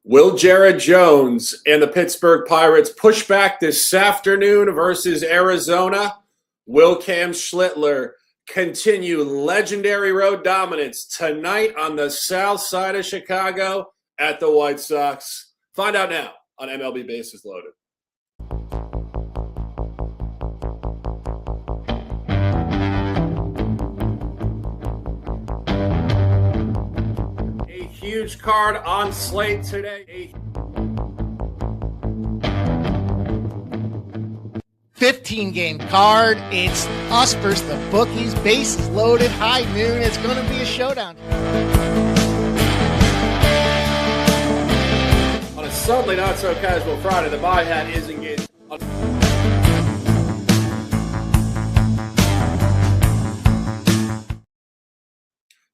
Will Jared Jones and the Pittsburgh Pirates push back this afternoon versus Arizona? Will Cam Schlittler continue legendary road dominance tonight on the south side of Chicago at the White Sox? Find out now on MLB Bases Loaded. A huge card on slate today. 15-game card. It's us versus the bookies. Bases loaded, high noon. It's going to be a showdown. On a suddenly not so casual Friday, the buy hat is engaged.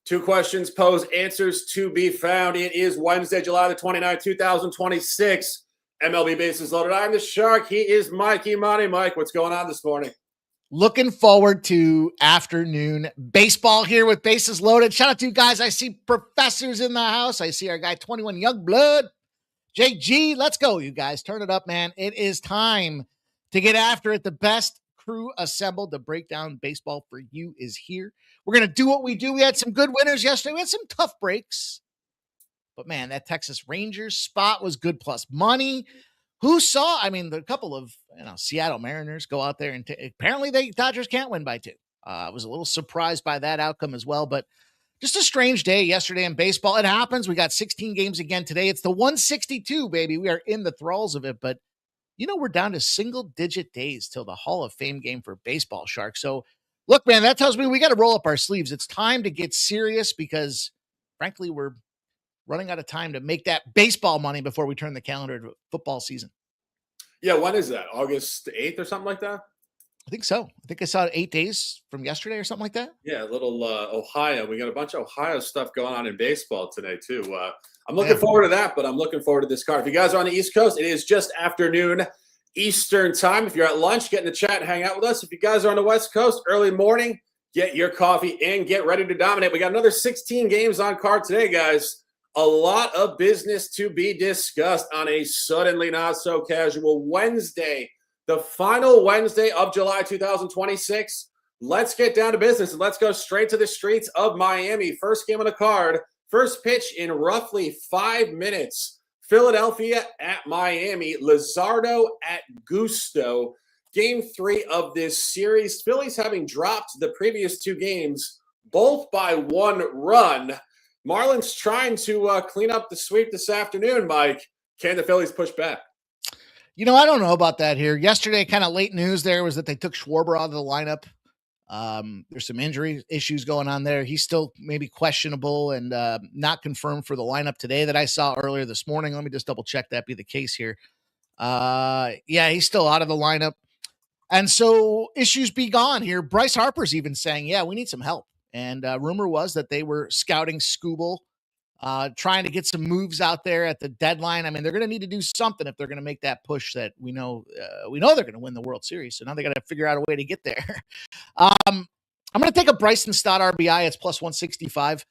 Two questions posed, answers to be found. It is Wednesday, July the 29th, 2026. MLB Bases Loaded. I'm the Shark. He is Mikey. Mike, what's going on this morning? Looking forward to afternoon baseball here with Bases Loaded. Shout out to you guys. I see professors in the house. I see our guy 21 Youngblood. JG, let's go, you guys. Turn it up, man. It is time to get after it. The best crew assembled to break down baseball for you is here. We're going to do what we do. We had some good winners yesterday. We had some tough breaks. But, man, that Texas Rangers spot was good plus money. Who saw, the couple of Seattle Mariners go out there and apparently the Dodgers can't win by 2. I was a little surprised by that outcome as well. But just a strange day yesterday in baseball. It happens. We got 16 games again today. It's the 162, baby. We are in the thralls of it. But, we're down to single-digit days till the Hall of Fame game for baseball, Shark. So, look, man, that tells me we got to roll up our sleeves. It's time to get serious because, frankly, we're running out of time to make that baseball money before we turn the calendar to football season. Yeah, when is that? August 8th or something like that? I think so. I think I saw 8 days from yesterday or something like that. Yeah, a little Ohio. We got a bunch of Ohio stuff going on in baseball today, too. I'm looking forward to that, but I'm looking forward to this card. If you guys are on the East Coast, it is just afternoon Eastern time. If you're at lunch, get in the chat and hang out with us. If you guys are on the West Coast, early morning, get your coffee and get ready to dominate. We got another 16 games on card today, guys. A lot of business to be discussed on a suddenly not so casual Wednesday, the final Wednesday of July 2026. Let's get down to business and let's go straight to the streets of Miami. First game on the card, first pitch in roughly 5 minutes. Philadelphia at Miami, Luzardo at Gusto. Game 3 of this series. Phillies having dropped the previous 2 games, both by 1 run. Marlins trying to clean up the sweep this afternoon, Mike. Can the Phillies push back? I don't know about that here. Yesterday, kind of late news there was that they took Schwarber out of the lineup. There's some injury issues going on there. He's still maybe questionable and not confirmed for the lineup today that I saw earlier this morning. Let me just double check that be the case here. Yeah, he's still out of the lineup. And so issues be gone here. Bryce Harper's even saying, yeah, we need some help. And rumor was that they were scouting Skubal, trying to get some moves out there at the deadline. They're going to need to do something if they're going to make that push that we know they're going to win the World Series. So now they got to figure out a way to get there. I'm going to take a Bryson Stott RBI. It's plus 165.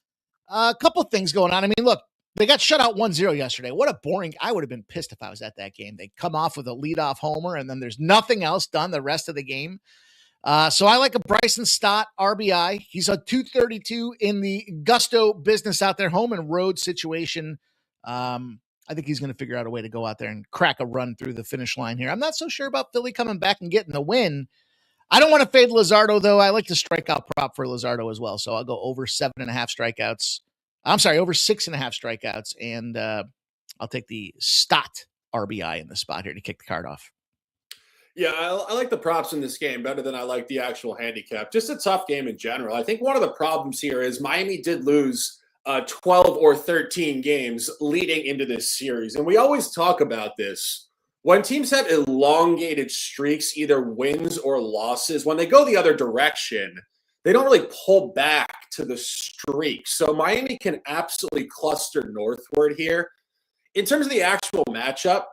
A couple things going on. Look, they got shut out 1-0 yesterday. What a boring, I would have been pissed if I was at that game. They come off with a leadoff homer and then there's nothing else done the rest of the game. So I like a Bryson Stott RBI. He's a 232 in the Gusto business out there, home and road situation. I think he's going to figure out a way to go out there and crack a run through the finish line here. I'm not so sure about Philly coming back and getting the win. I don't want to fade Luzardo, though. I like the strikeout prop for Luzardo as well. So I'll go over 7.5 strikeouts. I'm sorry, over 6.5 strikeouts. And I'll take the Stott RBI in the spot here to kick the card off. Yeah, I like the props in this game better than I like the actual handicap. Just a tough game in general. I think one of the problems here is Miami did lose 12 or 13 games leading into this series. And we always talk about this. When teams have elongated streaks, either wins or losses, when they go the other direction, they don't really pull back to the streak. So Miami can absolutely cluster northward here. In terms of the actual matchup,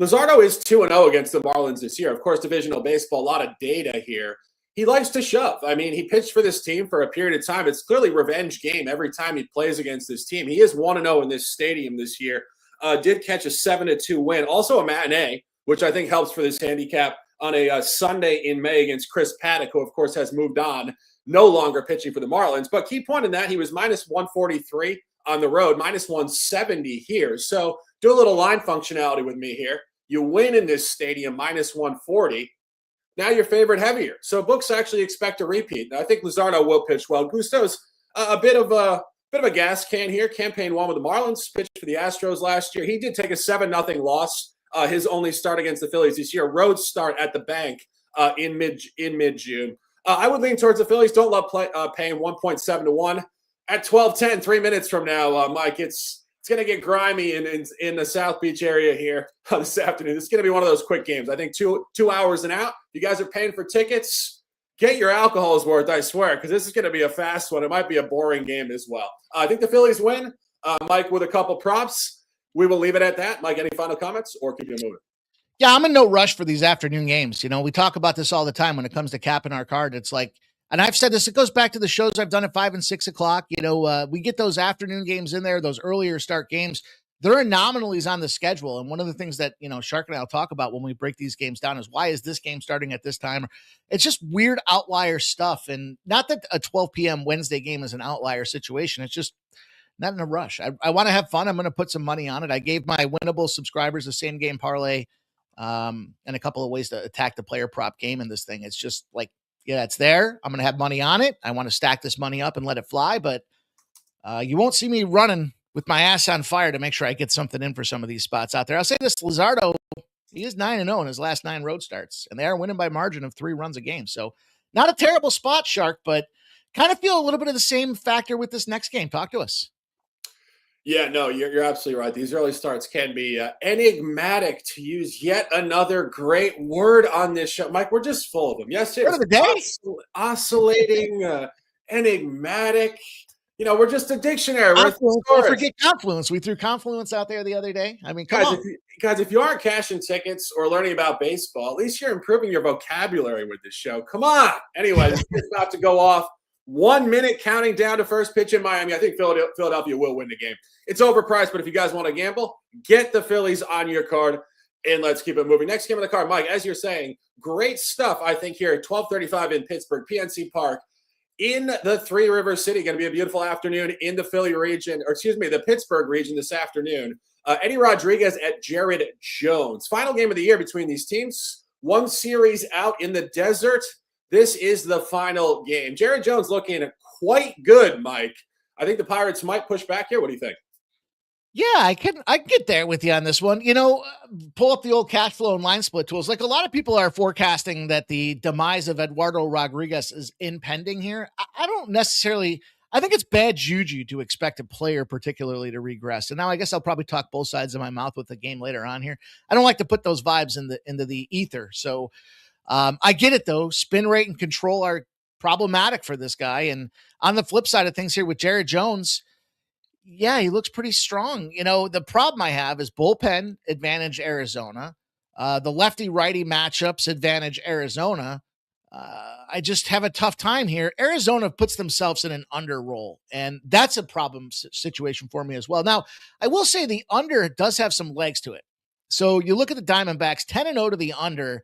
Luzardo is 2-0 against the Marlins this year. Of course, divisional baseball, a lot of data here. He likes to shove. He pitched for this team for a period of time. It's clearly revenge game every time he plays against this team. He is 1-0 in this stadium this year did catch a 7-2 win. Also a matinee, which I think helps for this handicap on a Sunday in May against Chris Paddock, who, of course, has moved on, no longer pitching for the Marlins. But key point in that, he was minus 143 on the road, minus 170 here. So do a little line functionality with me here. You win in this stadium, minus 140. Now your favorite heavier. So books actually expect a repeat. I think Luzardo will pitch well. Gusto's a bit of a gas can here. Campaign one with the Marlins, pitched for the Astros last year. He did take a 7-0 loss. His only start against the Phillies this year. Road start at the bank in mid-June. I would lean towards the Phillies. Don't love paying 1.7 to 1 at 12:10. 3 minutes from now, Mike. It's going to get grimy in the South Beach area here this afternoon. It's going to be one of those quick games. I think 2 hours and out. If you guys are paying for tickets, get your alcohol's worth, I swear, because this is going to be a fast one. It might be a boring game as well. I think the Phillies win, Mike, with a couple props. We will leave it at that. Mike, any final comments or keep you moving? Yeah, I'm in no rush for these afternoon games. You know, we talk about this all the time when it comes to capping our card. It's like, and I've said this, it goes back to the shows I've done at 5 and 6 o'clock. You know, we get those afternoon games in there, those earlier start games. There are anomalies on the schedule. And one of the things that, you know, Shark and I'll talk about when we break these games down is why is this game starting at this time? It's just weird outlier stuff. And not that a 12 p.m. Wednesday game is an outlier situation. It's just not in a rush. I want to have fun. I'm going to put some money on it. I gave my winnable subscribers a same game parlay and a couple of ways to attack the player prop game in this thing. It's just like, yeah, it's there. I'm going to have money on it. I want to stack this money up and let it fly, but you won't see me running with my ass on fire to make sure I get something in for some of these spots out there. I'll say this, Luzardo, he is 9-0 in his last 9 road starts, and they are winning by margin of 3 runs a game. So not a terrible spot, Shark, but kind of feel a little bit of the same factor with this next game. Talk to us. Yeah, no, you're absolutely right. These early starts can be enigmatic, to use yet another great word on this show. Mike, we're just full of them. Yes, Word of the day? Oscillating, enigmatic. You know, we're just a dictionary. Don't forget Confluence. We threw Confluence out there the other day. I mean, come on. If you aren't cashing tickets or learning about baseball, at least you're improving your vocabulary with this show. Come on. Anyway, it's about to go off. 1 minute counting down to first pitch in Miami. I think Philadelphia will win the game. It's overpriced, but if you guys want to gamble, get the Phillies on your card, and let's keep it moving. Next game on the card, Mike, as you're saying, great stuff, I think, here at 12:35 in Pittsburgh, PNC Park, in the Three Rivers City. Going to be a beautiful afternoon in the Philly region, or excuse me, the Pittsburgh region this afternoon. Eddie Rodriguez at Jared Jones. Final game of the year between these teams. One series out in the desert. This is the final game. Jared Jones looking quite good, Mike. I think the Pirates might push back here. What do you think? Yeah, I can get there with you on this one. You know, pull up the old cash flow and line split tools. Like a lot of people are forecasting that the demise of Eduardo Rodriguez is impending here. I don't necessarily. I think it's bad juju to expect a player particularly to regress. And now I guess I'll probably talk both sides of my mouth with the game later on here. I don't like to put those vibes into the ether. So I get it though. Spin rate and control are problematic for this guy. And on the flip side of things here with Jared Jones, yeah, he looks pretty strong. You know, the problem I have is bullpen advantage Arizona. The lefty righty matchups advantage Arizona. I just have a tough time here. Arizona puts themselves in an under role, and that's a problem situation for me as well. Now, I will say the under does have some legs to it. So you look at the Diamondbacks, 10-0 to the under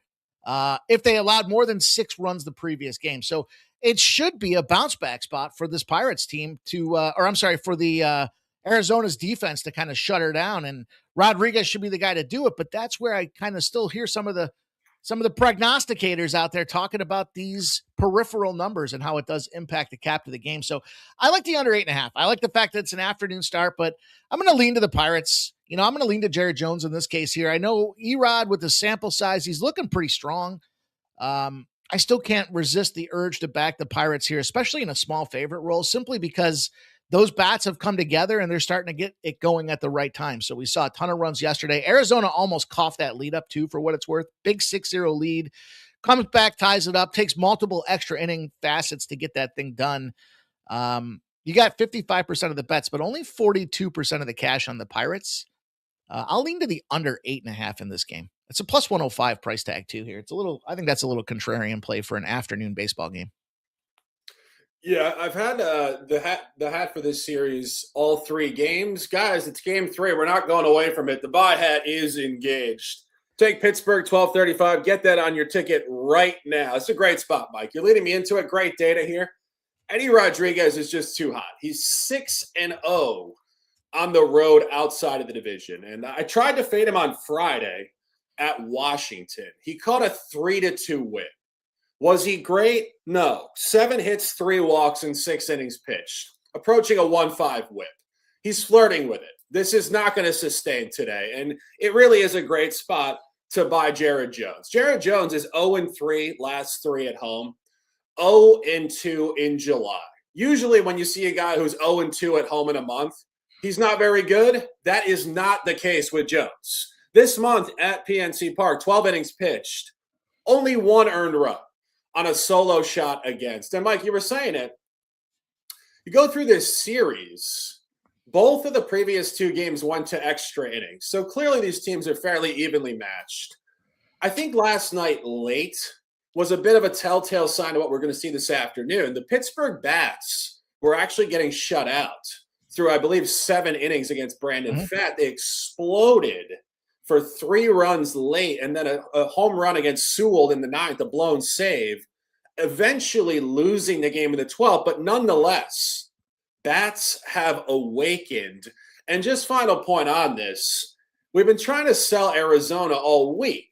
if they allowed more than 6 runs the previous game. So it should be a bounce back spot for this Pirates team for the Arizona's defense to kind of shut her down. And Rodriguez should be the guy to do it. But that's where I kind of still hear some of the prognosticators out there talking about these peripheral numbers and how it does impact the cap to the game. So I like the under 8.5. I like the fact that it's an afternoon start, but I'm going to lean to the Pirates. You know, I'm going to lean to Jared Jones in this case here. I know Erod with the sample size, he's looking pretty strong. I still can't resist the urge to back the Pirates here, especially in a small favorite role, simply because those bats have come together and they're starting to get it going at the right time. So we saw a ton of runs yesterday. Arizona almost coughed that lead up too, for what it's worth. Big 6-0 lead, comes back, ties it up, takes multiple extra inning facets to get that thing done. You got 55% of the bets, but only 42% of the cash on the Pirates. I'll lean to the under 8.5 in this game. It's a plus 105 price tag too here. I think that's a little contrarian play for an afternoon baseball game. Yeah, I've had the hat for this series all 3 games. Guys, it's game 3. We're not going away from it. The buy hat is engaged. Take Pittsburgh 1235. Get that on your ticket right now. It's a great spot, Mike. You're leading me into it. Great data here. Eddie Rodriguez is just too hot. He's 6-0 on the road outside of the division. And I tried to fade him on Friday at Washington. He caught a 3-2 win. Was he great? No. 7 hits, 3 walks, and 6 innings pitched, approaching a 1.5 whip. He's flirting with it. This is not going to sustain today, and it really is a great spot to buy Jared Jones. Jared Jones is 0-3 last 3 at home, 0-2 in July. Usually when you see a guy who's 0-2 at home in a month, he's not very good. That is not the case with Jones. This month at PNC Park, 12 innings pitched, only 1 earned run on a solo shot against. And Mike, you were saying it. You go through this series, both of the previous 2 games went to extra innings. So clearly these teams are fairly evenly matched. I think last night late was a bit of a telltale sign of what we're going to see this afternoon. The Pittsburgh Bats were actually getting shut out through, I believe, 7 innings against Brandon Pfaadt. They exploded for 3 runs late, and then a home run against Sewell in the 9th, a blown save, eventually losing the game in the 12th. But nonetheless, Bats have awakened. And just final point on this, we've been trying to sell Arizona all week.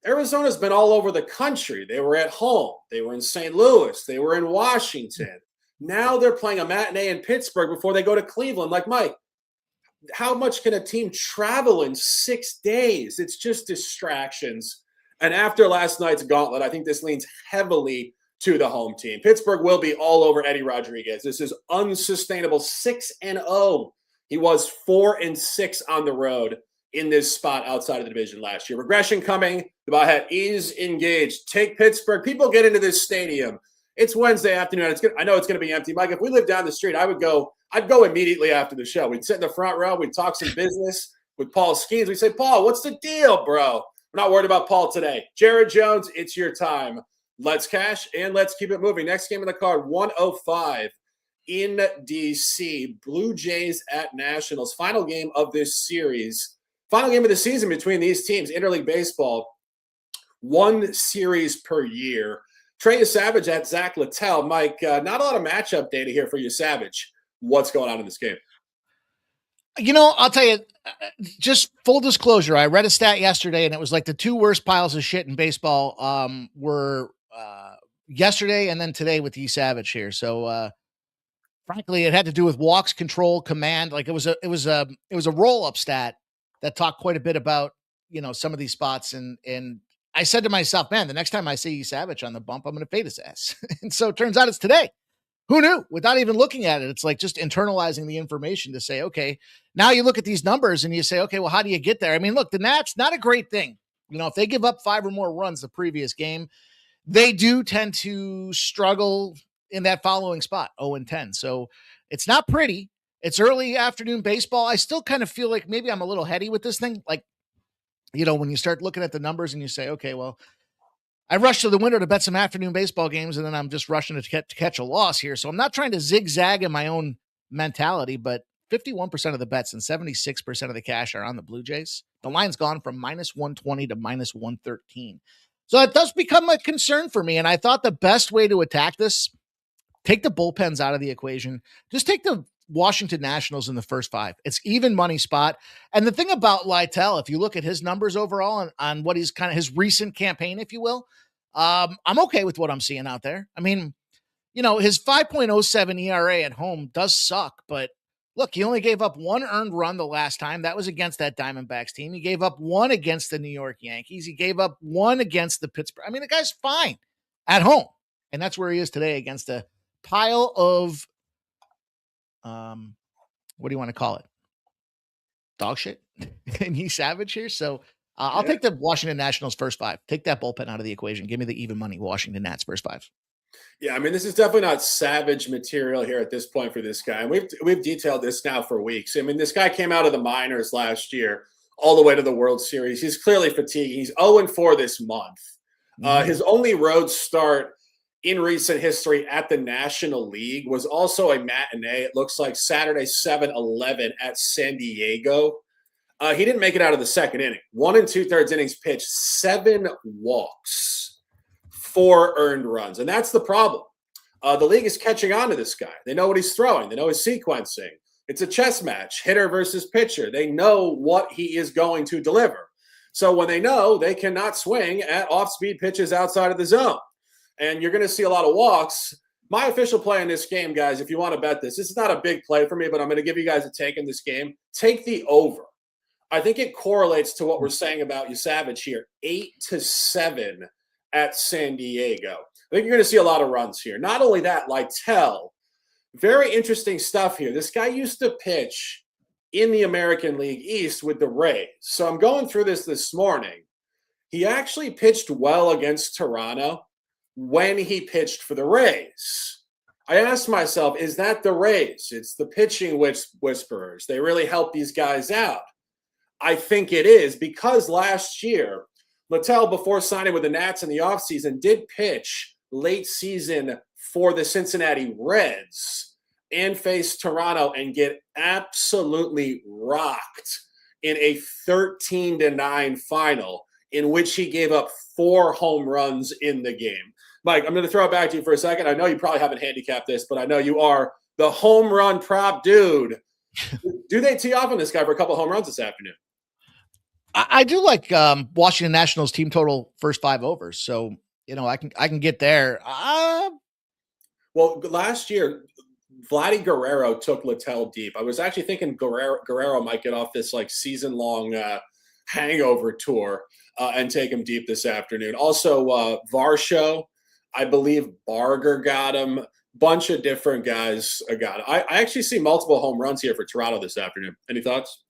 Arizona's been all over the country. They were at home. They were in St. Louis. They were in Washington. Now they're playing a matinee in Pittsburgh before they go to Cleveland. Like, Mike, how much can a team travel in 6 days? It's just distractions. And after last night's gauntlet, I think this leans heavily to the home team. Pittsburgh will be all over Eddie Rodriguez. This is unsustainable. 6-0. He was 4-6 on the road in this spot outside of the division last year. Regression coming. The buy hat is engaged. Take Pittsburgh. People get into this stadium. It's Wednesday afternoon. I know it's going to be empty. Mike, if we lived down the street, I'd go immediately after the show. We'd sit in the front row. We'd talk some business with Paul Skeens. We'd say, Paul, what's the deal, bro? We're not worried about Paul today. Jared Jones, it's your time. Let's cash and let's keep it moving. Next game in the card, 105 in D.C. Blue Jays at Nationals. Final game of this series. Final game of the season between these teams. Interleague Baseball, 1 series per year. Trey Savage at Zach Littell. Mike, not a lot of matchup data here for you, Savage. What's going on in this game? You know, I'll tell you, just full disclosure, I read a stat yesterday, and it was like the 2 worst piles of shit in baseball were yesterday and then today with Savage here. So, frankly, it had to do with walks, control, command. Like it was a roll-up stat that talked quite a bit about, you know, some of these spots. And I said to myself, man, the next time I see Savage on the bump, I'm going to fade his ass. And so it turns out it's today. Who knew? Without even looking at it, it's like just internalizing the information to say, okay, now you look at these numbers and you say, okay, well, how do you get there? I mean, look, the Nats, not a great thing. You know, if they give up 5 or more runs the previous game, they do tend to struggle in that following spot, 0-10. So it's not pretty. It's early afternoon baseball. I still kind of feel like maybe I'm a little heady with this thing. Like, you know, when you start looking at the numbers and you say, okay, well, I rushed to the window to bet some afternoon baseball games, and then I'm just rushing to catch a loss here. So I'm not trying to zigzag in my own mentality, but 51% of the bets and 76% of the cash are on the Blue Jays. The line's gone from -120 to -113. So it does become a concern for me. And I thought the best way to attack this, take the bullpens out of the equation. Just take the Washington Nationals in the first 5. It's even money spot. And the thing about Littell, if you look at his numbers overall on what he's kind of his recent campaign, if you will, I'm okay with what I'm seeing out there. I mean, you know, his 5.07 ERA at home does suck, but look, he only gave up 1 earned run the last time. That was against that Diamondbacks team. He gave up 1 against the New York Yankees. He gave up 1 against the Pittsburgh. I mean, the guy's fine at home. And that's where he is today against a pile of, what do you want to call it? Dog shit. And he's Savage here. So I'll take the Washington Nationals first 5. Take that bullpen out of the equation. Give me the even money Washington Nats first 5. Yeah, I mean, this is definitely not Savage material here at this point for this guy. And we've detailed this now for weeks. I mean, this guy came out of the minors last year all the way to the World Series. He's clearly fatigued. He's 0-4 this month. His only road start in recent history at the National League was also a matinee. It looks like Saturday 7-11 at San Diego. He didn't make it out of the second inning. 1 2/3 innings pitched, 7 walks, 4 earned runs. And that's the problem. The league is catching on to this guy. They know what he's throwing. They know his sequencing. It's a chess match, hitter versus pitcher. They know what he is going to deliver. So when they know, they cannot swing at off-speed pitches outside of the zone. And you're going to see a lot of walks. My official play in this game, guys, if you want to bet this is not a big play for me, but I'm going to give you guys a take in this game. Take the over. I think it correlates to what we're saying about Wsox here. 8-7 at San Diego. I think you're going to see a lot of runs here. Not only that, Lytle, very interesting stuff here. This guy used to pitch in the American League East with the Rays. So I'm going through this morning. He actually pitched well against Toronto when he pitched for the Rays. I asked myself, is that the Rays? It's the pitching whisperers. They really help these guys out. I think it is, because last year, Lytle, before signing with the Nats in the offseason, did pitch late season for the Cincinnati Reds and face Toronto and get absolutely rocked in a 13-9 final in which he gave up 4 home runs in the game. Mike, I'm going to throw it back to you for a second. I know you probably haven't handicapped this, but I know you are the home run prop dude. Do they tee off on this guy for a couple of home runs this afternoon? I do like Washington Nationals team total first 5 overs. So, I can get there. Well, last year, Vladdy Guerrero took Lytle deep. I was actually thinking Guerrero might get off this season-long hangover tour and take him deep this afternoon. Also, Varsho, I believe Barger got him. Bunch of different guys got it. I actually see multiple home runs here for Toronto this afternoon. Any thoughts?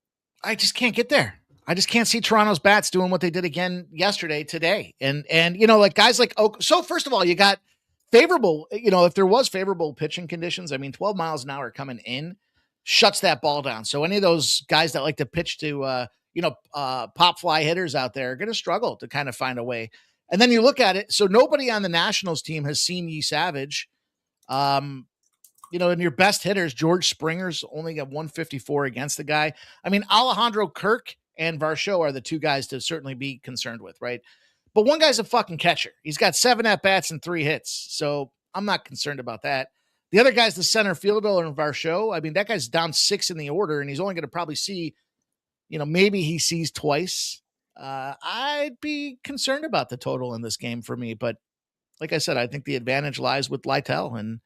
I just can't get there. I just can't see Toronto's bats doing what they did again today. And guys like Oak. So first of all, you got favorable, if there was favorable pitching conditions, 12 miles an hour coming in shuts that ball down. So any of those guys that like to pitch to, pop fly hitters out there are going to struggle to kind of find a way. And then you look at it. So nobody on the Nationals team has seen Wsox. And your best hitters, George Springer's only got 154 against the guy. Alejandro Kirk and Varsho are the 2 guys to certainly be concerned with, right? But one guy's a fucking catcher. He's got 7 at-bats and 3 hits. So I'm not concerned about that. The other guy's the center fielder in Varsho. That guy's down 6 in the order, and he's only going to probably see, maybe he sees twice. I'd be concerned about the total in this game for me. But like I said, I think the advantage lies with Lytle. And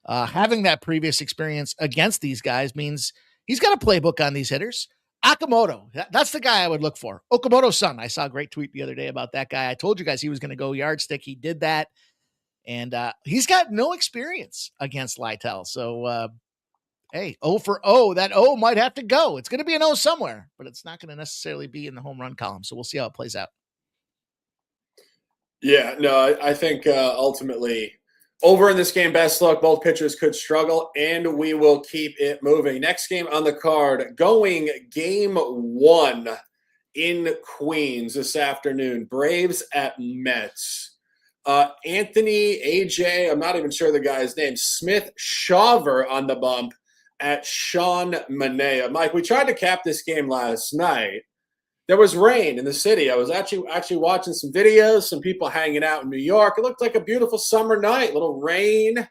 having that previous experience against these guys means he's got a playbook on these hitters. Okamoto, that's the guy I would look for. Okamoto's son. I saw a great tweet the other day about that guy. I told you guys he was going to go yardstick. He did that. And he's got no experience against Lytle. So, hey, 0 for 0. That O might have to go. It's going to be an O somewhere, but it's not going to necessarily be in the home run column. So we'll see how it plays out. Yeah, no, I think ultimately over in this game, best luck. Both pitchers could struggle, and we will keep it moving. Next game on the card, going game 1 in Queens this afternoon. Braves at Mets. Anthony, AJ, I'm not even sure the guy's name, Smith Shawver on the bump at Sean Manaea. Mike, we tried to cap this game last night. There was rain in the city. I was actually watching some videos, some people hanging out in New York. It looked like a beautiful summer night, little rain.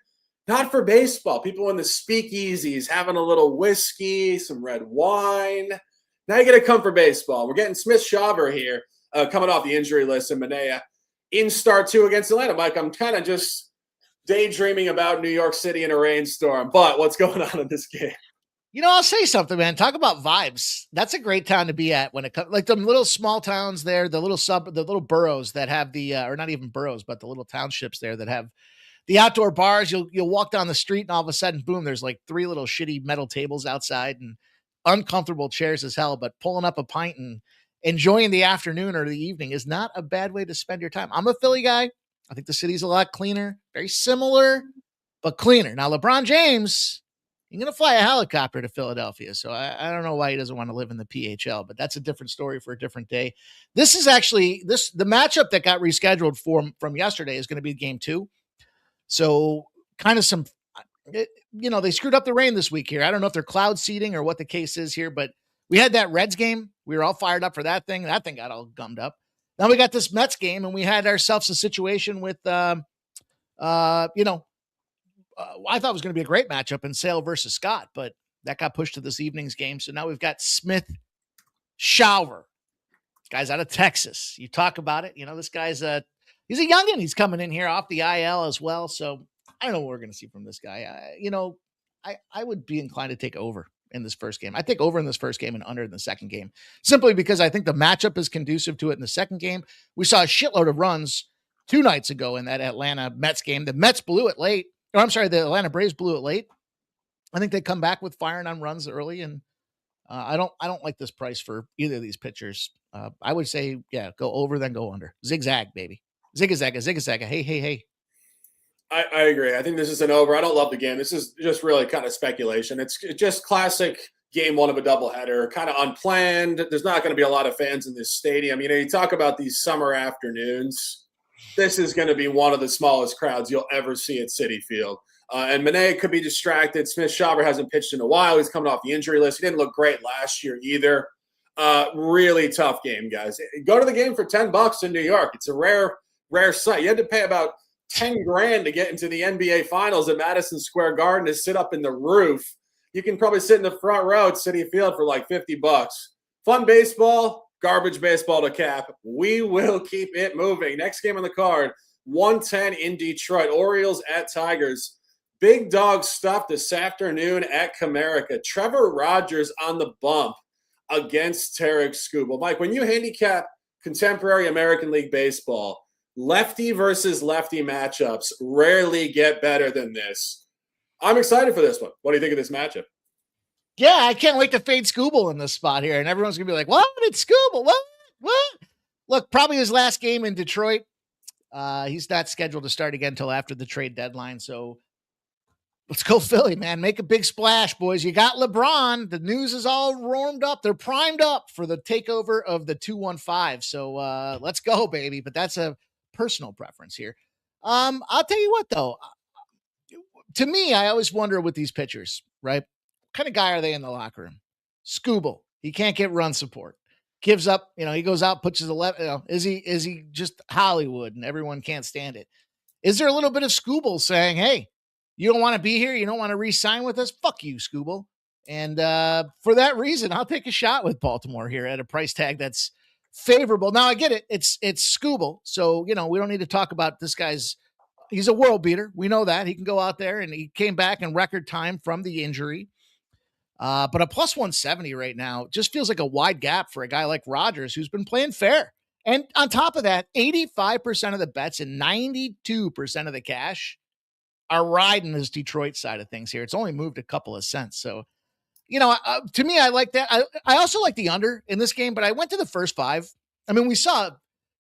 Not for baseball. People in the speakeasies having a little whiskey, some red wine. Now you got to come for baseball. We're getting Smith Shawver here coming off the injury list, and Manaea in start 2 against Atlanta. Mike, I'm kind of just daydreaming about New York City in a rainstorm, but what's going on in this game? I'll say something, man. Talk about vibes. That's a great town to be at when it comes, like the little small towns there, the little boroughs that have the, or not even boroughs, but the little townships there that have the outdoor bars. You'll walk down the street and all of a sudden, boom, there's like 3 little shitty metal tables outside and uncomfortable chairs as hell, but pulling up a pint and enjoying the afternoon or the evening is not a bad way to spend your time. I'm a Philly guy. I think the city's a lot cleaner, very similar, but cleaner. Now, LeBron James, you're going to fly a helicopter to Philadelphia. So I don't know why he doesn't want to live in the PHL, but that's a different story for a different day. This is actually the matchup that got rescheduled from yesterday is going to be game 2. So kind of they screwed up the rain this week here. I don't know if they're cloud seeding or what the case is here, but we had that Reds game. We were all fired up for that thing. That thing got all gummed up. Now we got this Mets game, and we had ourselves a situation with, I thought it was going to be a great matchup in Sale versus Scott, but that got pushed to this evening's game. So now we've got Smith Shawver. Guy's out of Texas. You talk about it. This guy's he's a youngin'. He's coming in here off the IL as well. So I don't know what we're going to see from this guy. I would be inclined to take over in this first game. I take over in this first game and under in the second game, simply because I think the matchup is conducive to it in the second game. We saw a shitload of runs 2 nights ago in that Atlanta Mets game. The Mets blew it late. Or I'm sorry, the Atlanta Braves blew it late. I think they come back with firing on runs early, and I don't like this price for either of these pitchers. I would say, go over, then go under. Zigzag, baby. Zigazag. Hey. I agree. I think this is an over. I don't love the game. This is just really kind of speculation. It's just classic game one of a doubleheader, kind of unplanned. There's not going to be a lot of fans in this stadium. You talk about these summer afternoons. This is going to be one of the smallest crowds you'll ever see at Citi Field. And Monet could be distracted. Smith Shawver hasn't pitched in a while. He's coming off the injury list. He didn't look great last year either. Really tough game, guys. Go to the game for $10 in New York. It's a rare sight. You had to pay about $10,000 to get into the NBA Finals at Madison Square Garden to sit up in the roof. You can probably sit in the front row at Citi Field for like $50. Fun baseball, garbage baseball to cap. We will keep it moving. Next game on the card, 110 in Detroit. Orioles at Tigers. Big dog stuff this afternoon at Comerica. Trevor Rogers on the bump against Tarek Skubal. Mike, when you handicap contemporary American League Baseball, lefty versus lefty matchups rarely get better than this. I'm excited for this one. What do you think of this matchup? Yeah, I can't wait to fade Skubal in this spot here. And everyone's going to be like, what? It's Skubal. What? Look, probably his last game in Detroit. He's not scheduled to start again until after the trade deadline. So let's go Philly, man. Make a big splash, boys. You got LeBron. The news is all warmed up. They're primed up for the takeover of the 215. So let's go, baby. But that's a personal preference here. I'll tell you what, though. To me, I always wonder with these pitchers, right? What kind of guy are they in the locker room? Skubal. He can't get run support. Gives up, he goes out, puts his 11. Is he just Hollywood and everyone can't stand it? Is there a little bit of Skubal saying, hey, you don't want to be here? You don't want to re-sign with us? Fuck you, Skubal. And for that reason, I'll take a shot with Baltimore here at a price tag that's favorable. Now I get it. It's Skubal. So, we don't need to talk about this guy's, he's a world beater. We know that he can go out there, and he came back in record time from the injury. But a plus 170 right now just feels like a wide gap for a guy like Rogers, who's been playing fair. And on top of that, 85% of the bets and 92% of the cash are riding this Detroit side of things here. It's only moved a couple of cents. So, to me, I like that. I also like the under in this game, but I went to the first 5. I mean, we saw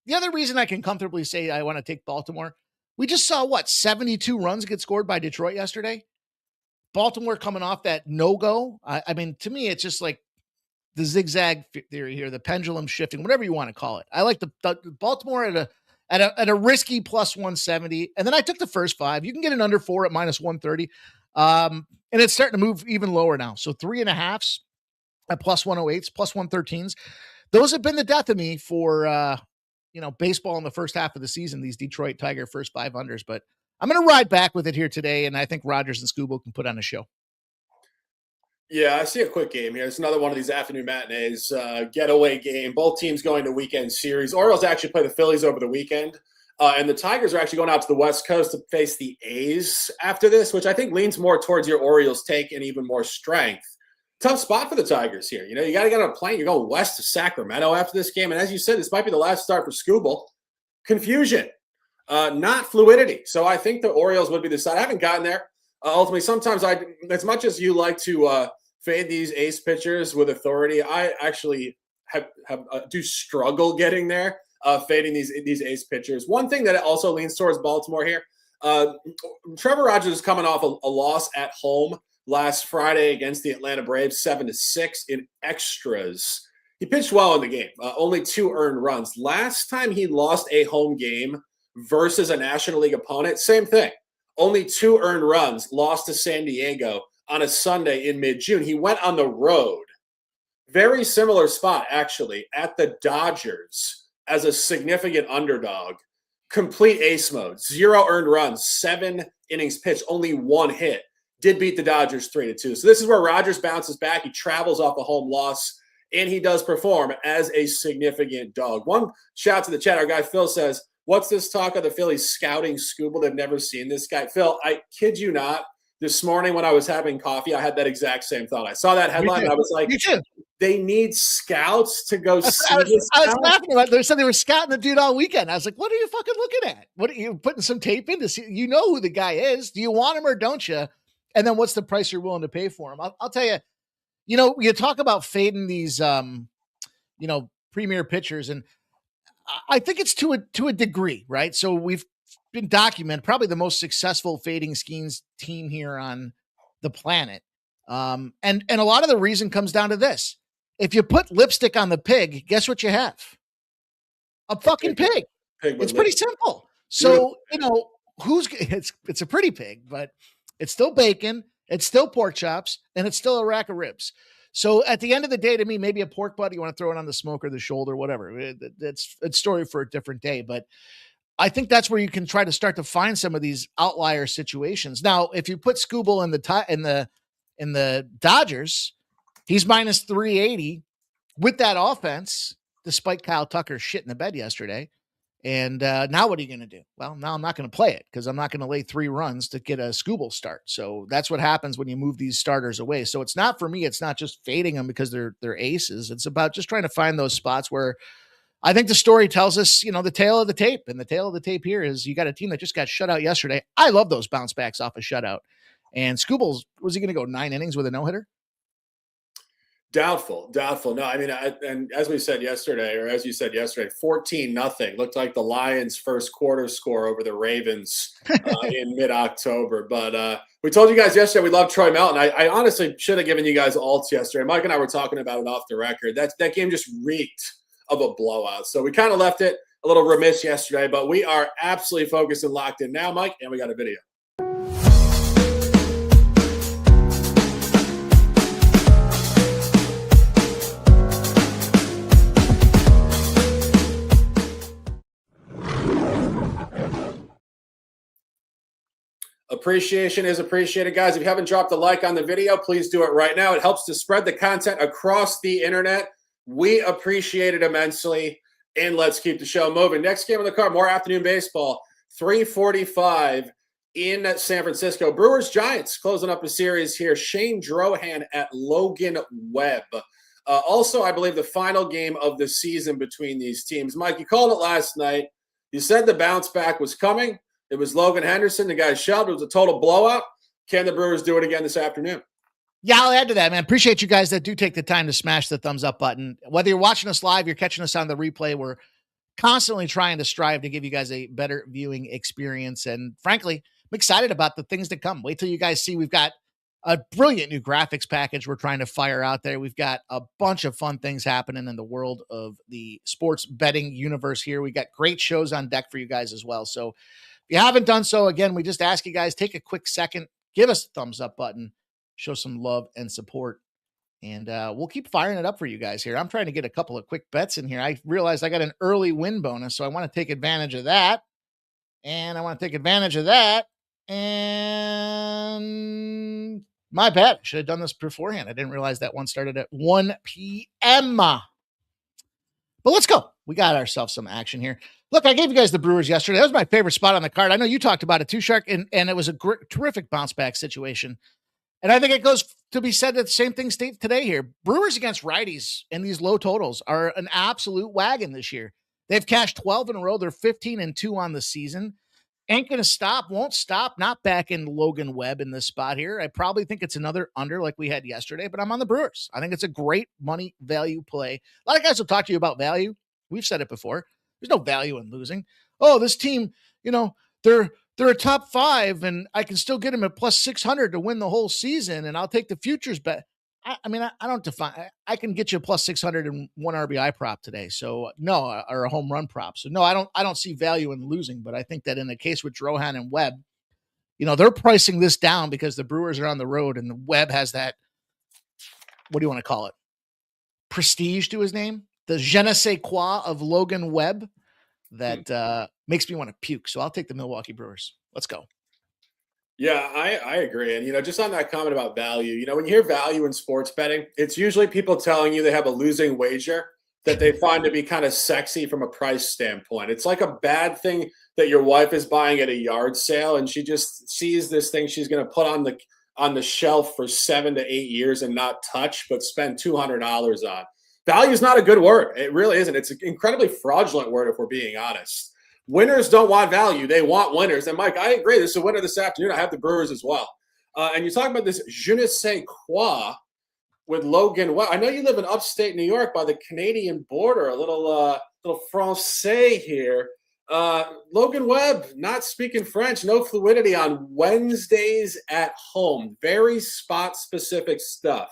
the other reason I can comfortably say I want to take Baltimore. We just saw 72 runs get scored by Detroit yesterday. Baltimore coming off that no-go. I mean, to me, it's just like the zigzag theory here, the pendulum shifting, whatever you want to call it. I like the Baltimore at a risky plus 170. And then I took the first 5. You can get an under 4 at minus 130. And it's starting to move even lower now. So 3.5s at plus 108s, plus 113s. Those have been the death of me for, baseball in the first half of the season, these Detroit Tiger first 5 unders. But I'm going to ride back with it here today, and I think Rogers and Skubal can put on a show. Yeah, I see a quick game here. It's another one of these afternoon matinees, getaway game. Both teams going to weekend series. Orioles actually play the Phillies over the weekend, and the Tigers are actually going out to the West Coast to face the A's after this, which I think leans more towards your Orioles take and even more strength. Tough spot for the Tigers here. You got to get on a plane. You're going west to Sacramento after this game, and as you said, this might be the last start for Skubal. Confusion. Not fluidity. So I think the Orioles would be the side. I haven't gotten there. Ultimately, sometimes as much as you like to fade these ace pitchers with authority, I actually do struggle getting there, fading these ace pitchers. One thing that also leans towards Baltimore here, Trevor Rogers is coming off a loss at home last Friday against the Atlanta Braves, 7-6 in extras. He pitched well in the game, only 2 earned runs. Last time he lost a home game versus a National League opponent, same thing. only 2 earned runs, lost to San Diego on a Sunday in mid-June. He went on the road. Very similar spot, actually, at the Dodgers as a significant underdog. Complete ace mode. 0 earned runs, 7 innings pitched, only 1 hit. Did beat the Dodgers 3-2. So this is where Rodgers bounces back. He travels off a home loss, and he does perform as a significant dog. One shout to the chat. Our guy Phil says, what's this talk of the Phillies scouting Scooble? They've never seen this guy. Phil, I kid you not, this morning when I was having coffee, I had that exact same thought. I saw that headline, and I was like, they need scouts to go see this guy? I was laughing about it. They said they were scouting the dude all weekend. I was like, what are you fucking looking at? What are you putting some tape in to see? You know who the guy is. Do you want him or don't you? And then what's the price you're willing to pay for him? I'll tell you, you talk about fading these, premier pitchers, and I think it's to a degree, right? So we've been documented probably the most successful fading schemes team here on the planet. And a lot of the reason comes down to this. If you put lipstick on the pig, guess what you have? A fucking pig. It's pretty simple. So, it's a pretty pig, but it's still bacon, it's still pork chops, and it's still a rack of ribs. So at the end of the day, to me, maybe a pork butt, you want to throw it on the smoker, the shoulder, whatever. It's story for a different day. But I think that's where you can try to start to find some of these outlier situations. Now, if you put Scooble in the Dodgers, he's minus 380 with that offense, despite Kyle Tucker shit in the bed yesterday. And now what are you going to do? Well, now I'm not going to play it because I'm not going to lay 3 runs to get a Scooble start. So that's what happens when you move these starters away. So it's not, for me, it's not just fading them because they're aces. It's about just trying to find those spots where I think the story tells us, the tale of the tape. And the tale of the tape here is you got a team that just got shut out yesterday. I love those bounce backs off a shutout. And Scooble's, was he going to go 9 innings with a no-hitter? Doubtful. No, I mean, and as we said yesterday, or as you said yesterday, 14-0 looked like the Lions' first quarter score over the Ravens in mid-October. But we told you guys yesterday we love Troy Melton. I honestly should have given you guys alts yesterday. Mike and I were talking about it off the record. That game just reeked of a blowout. So we kind of left it a little remiss yesterday, but we are absolutely focused and locked in now, Mike, and we got a video. Appreciation is appreciated, guys. If you haven't dropped a like on the video, please do it right now. It helps to spread the content across the internet. We appreciate it immensely, and let's keep the show moving. Next game on the card, more afternoon baseball, 3:45 in San Francisco. Brewers-Giants closing up a series here. Shane Drohan at Logan Webb. Also, I believe the final game of the season between these teams. Mike, you called it last night. You said the bounce back was coming. It was Logan Henderson. The guy shoved. It was a total blowout. Can the Brewers do it again this afternoon? Yeah, I'll add to that, man. Appreciate you guys that do take the time to smash the thumbs up button. Whether you're watching us live, you're catching us on the replay, we're constantly trying to strive to give you guys a better viewing experience. And frankly, I'm excited about the things to come. Wait till you guys see we've got a brilliant new graphics package we're trying to fire out there. We've got a bunch of fun things happening in the world of the sports betting universe here. We got great shows on deck for you guys as well. So if you haven't done so, again, we just ask you guys, take a quick second, give us a thumbs up button, show some love and support, and we'll keep firing it up for you guys here. I'm trying to get a couple of quick bets in here. I realized I got an early win bonus, so I want to take advantage of that. And my bad. I should have done this beforehand. I didn't realize that one started at 1 p.m. But let's go. We got ourselves some action here. Look, I gave you guys the Brewers yesterday. That was my favorite spot on the card. I know you talked about it too, Shark, and it was a terrific bounce back situation. And I think it goes to be said that the same thing states today here. Brewers against righties and these low totals are an absolute wagon this year. They've cashed 12 in a row. They're 15-2 on the season. Ain't going to stop, won't stop. Not back in Logan Webb in this spot here. I probably think it's another under like we had yesterday, but I'm on the Brewers. I think it's a great money value play. A lot of guys will talk to you about value. We've said it before. There's no value in losing. Oh, this team, they're a top 5 and I can still get them at plus 600 to win the whole season. And I'll take the futures bet. I don't define, I can get you a plus 600 and 1 RBI prop today. So no, or a home run prop. So no, I don't see value in losing, but I think that in the case with Drohan and Webb, they're pricing this down because the Brewers are on the road and the Webb has that, what do you want to call it? Prestige to his name, the je ne sais quoi of Logan Webb that makes me want to puke. So I'll take the Milwaukee Brewers. Let's go. Yeah, I agree. And, just on that comment about value, when you hear value in sports betting, it's usually people telling you they have a losing wager that they find to be kind of sexy from a price standpoint. It's like a bad thing that your wife is buying at a yard sale and she just sees this thing she's going to put on the shelf for 7 to 8 years and not touch, but spend $200 on. Value is not a good word. It really isn't. It's an incredibly fraudulent word if we're being honest. Winners don't want value. They want winners. And, Mike, I agree. This is a winner this afternoon. I have the Brewers as well. And you talk about this je ne sais quoi with Logan Webb. I know you live in upstate New York by the Canadian border, a little Francais here. Logan Webb, not speaking French, no fluidity on Wednesdays at home. Very spot-specific stuff.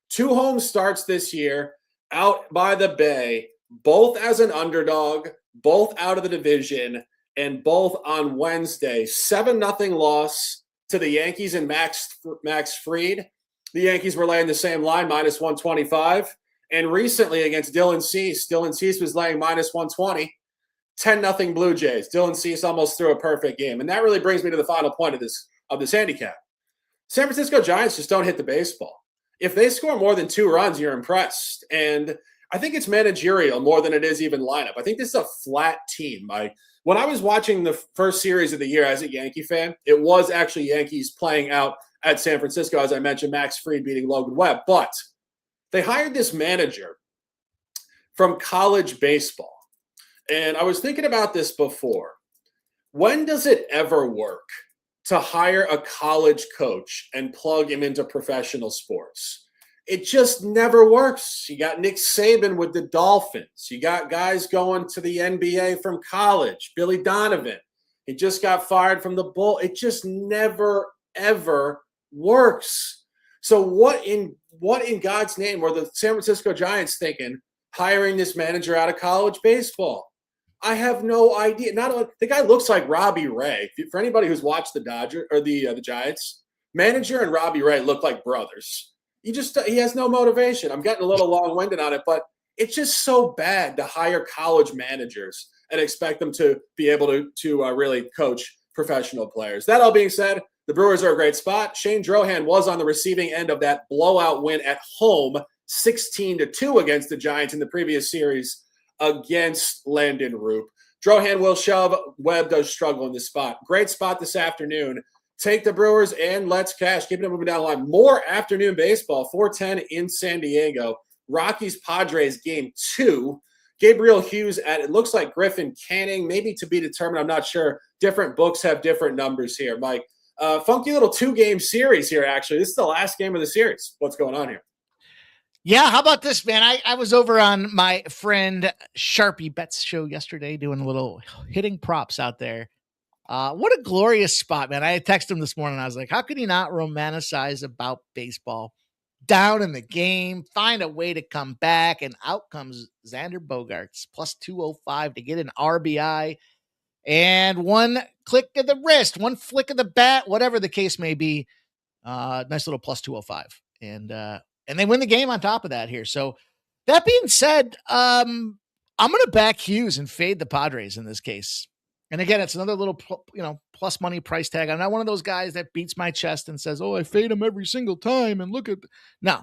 2 home starts this year out by the Bay, both as an underdog, both out of the division, and both on Wednesday. 7-0 loss to the Yankees and Max Fried. The Yankees were laying the same line, minus 125. And recently against Dylan Cease was laying minus 120. 10-0 Blue Jays. Dylan Cease almost threw a perfect game. And that really brings me to the final point of this handicap. San Francisco Giants just don't hit the baseball. If they score more than 2 runs, you're impressed. And I think it's managerial more than it is even lineup. I think this is a flat team. When I was watching the first series of the year as a Yankee fan, it was actually Yankees playing out at San Francisco, as I mentioned, Max Fried beating Logan Webb. But they hired this manager from college baseball. And I was thinking about this before. When does it ever work to hire a college coach and plug him into professional sports? It just never works. You got Nick Saban with the Dolphins. You got guys going to the NBA from college. Billy Donovan, he just got fired from the Bull. It just never, ever works. So what in God's name were the San Francisco Giants thinking hiring this manager out of college baseball? I have no idea. Not only the guy looks like Robbie Ray. For anybody who's watched the Dodgers or the Giants, manager and Robbie Ray look like brothers. He has no motivation. I'm getting a little long-winded on it, but it's just so bad to hire college managers and expect them to be able to really coach professional players. That all being said, the Brewers are a great spot. Shane Drohan was on the receiving end of that blowout win at home, 16-2 against the Giants in the previous series against Landon Roop. Drohan will shove. Webb does struggle in this spot. Great spot this afternoon. Take the Brewers and let's cash. Keeping it moving down the line. More afternoon baseball, 4:10 in San Diego. Rockies-Padres game 2. Gabriel Hughes it looks like Griffin Canning, maybe to be determined. I'm not sure. Different books have different numbers here, Mike. Funky little 2-game series here, actually. This is the last game of the series. What's going on here? Yeah, how about this, man? I was over on my friend Sharpie Betts show yesterday doing a little hitting props out there. What a glorious spot, man. I texted him this morning. I was like, how could he not romanticize about baseball? Down in the game, find a way to come back, and out comes Xander Bogaerts, plus 205 to get an RBI. And one click of the wrist, one flick of the bat, whatever the case may be. Nice little plus 205. And they win the game on top of that here. So that being said, I'm going to back Hughes and fade the Padres in this case. And again, it's another little, plus money price tag. I'm not one of those guys that beats my chest and says, oh, I fade him every single time. And look at, no,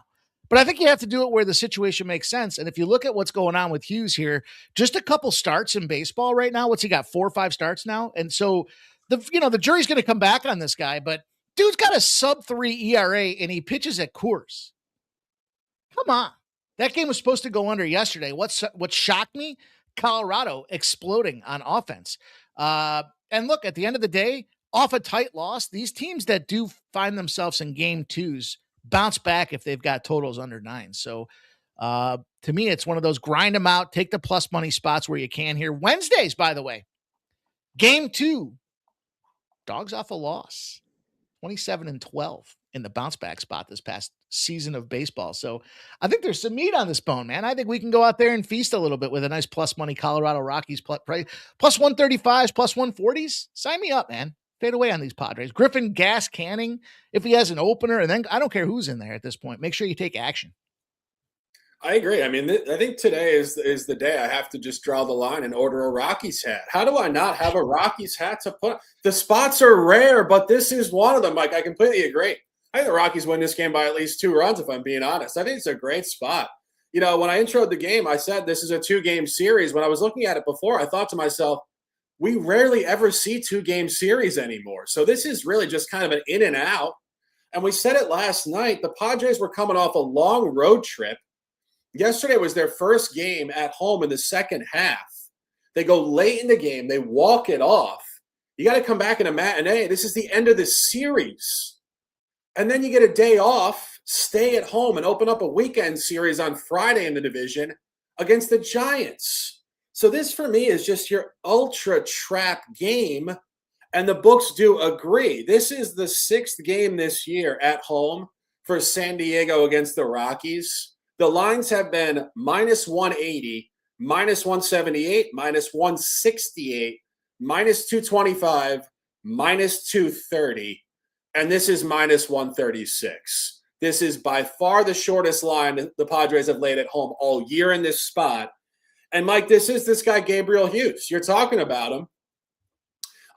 but I think you have to do it where the situation makes sense. And if you look at what's going on with Hughes here, just a couple starts in baseball right now. What's he got? 4 or 5 starts now. And so the jury's going to come back on this guy, but dude's got a sub-3 ERA and he pitches at Coors. Come on. That game was supposed to go under yesterday. What shocked me? Colorado exploding on offense. And look, at the end of the day, off a tight loss, these teams that do find themselves in game 2s bounce back if they've got totals under 9. So to me, it's one of those grind them out, take the plus money spots where you can here. Wednesdays, by the way, game 2, dogs off a loss, 27-12 in the bounce back spot this past season of baseball. So I think there's some meat on this bone, man. I think we can go out there and feast a little bit with a nice plus money Colorado Rockies plus 135s, plus 140s. Sign me up, man. Fade away on these Padres. Griffin gas canning if he has an opener, and then I don't care who's in there at this point. Make sure you take action. I agree. I mean, I think today is the day I have to just draw the line and order a Rockies hat. How do I not have a Rockies hat to put? The spots are rare, but this is one of them, Mike. I completely agree. I think the Rockies win this game by at least 2 runs, if I'm being honest. I think it's a great spot. You know, when I introed the game, I said this is a 2-game series. When I was looking at it before, I thought to myself, we rarely ever see 2-game series anymore. So this is really just kind of an in and out. And we said it last night. The Padres were coming off a long road trip. Yesterday was their first game at home in the second half. They go late in the game. They walk it off. You got to come back in a matinee. This is the end of the series. And then you get a day off, stay at home, and open up a weekend series on Friday in the division against the Giants. So this, for me, is just your ultra trap game. And the books do agree. This is the 6th game this year at home for San Diego against the Rockies. The lines have been minus 180, minus 178, minus 168, minus 225, minus 230, and this is minus 136. This is by far the shortest line the Padres have laid at home all year in this spot. And, Mike, this is this guy, Gabriel Hughes. You're talking about him.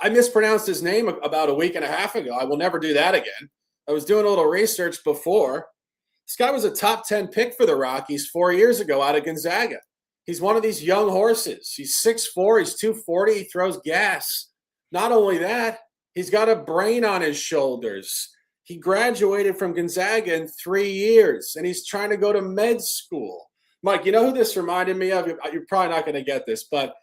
I mispronounced his name about a week and a half ago. I will never do that again. I was doing a little research before. This guy was a top 10 pick for the Rockies 4 years ago out of Gonzaga. He's one of these young horses. He's 6'4", he's 240, he throws gas. Not only that, he's got a brain on his shoulders. He graduated from Gonzaga in 3 years, and he's trying to go to med school. Mike, you know who this reminded me of? You're probably not going to get this, but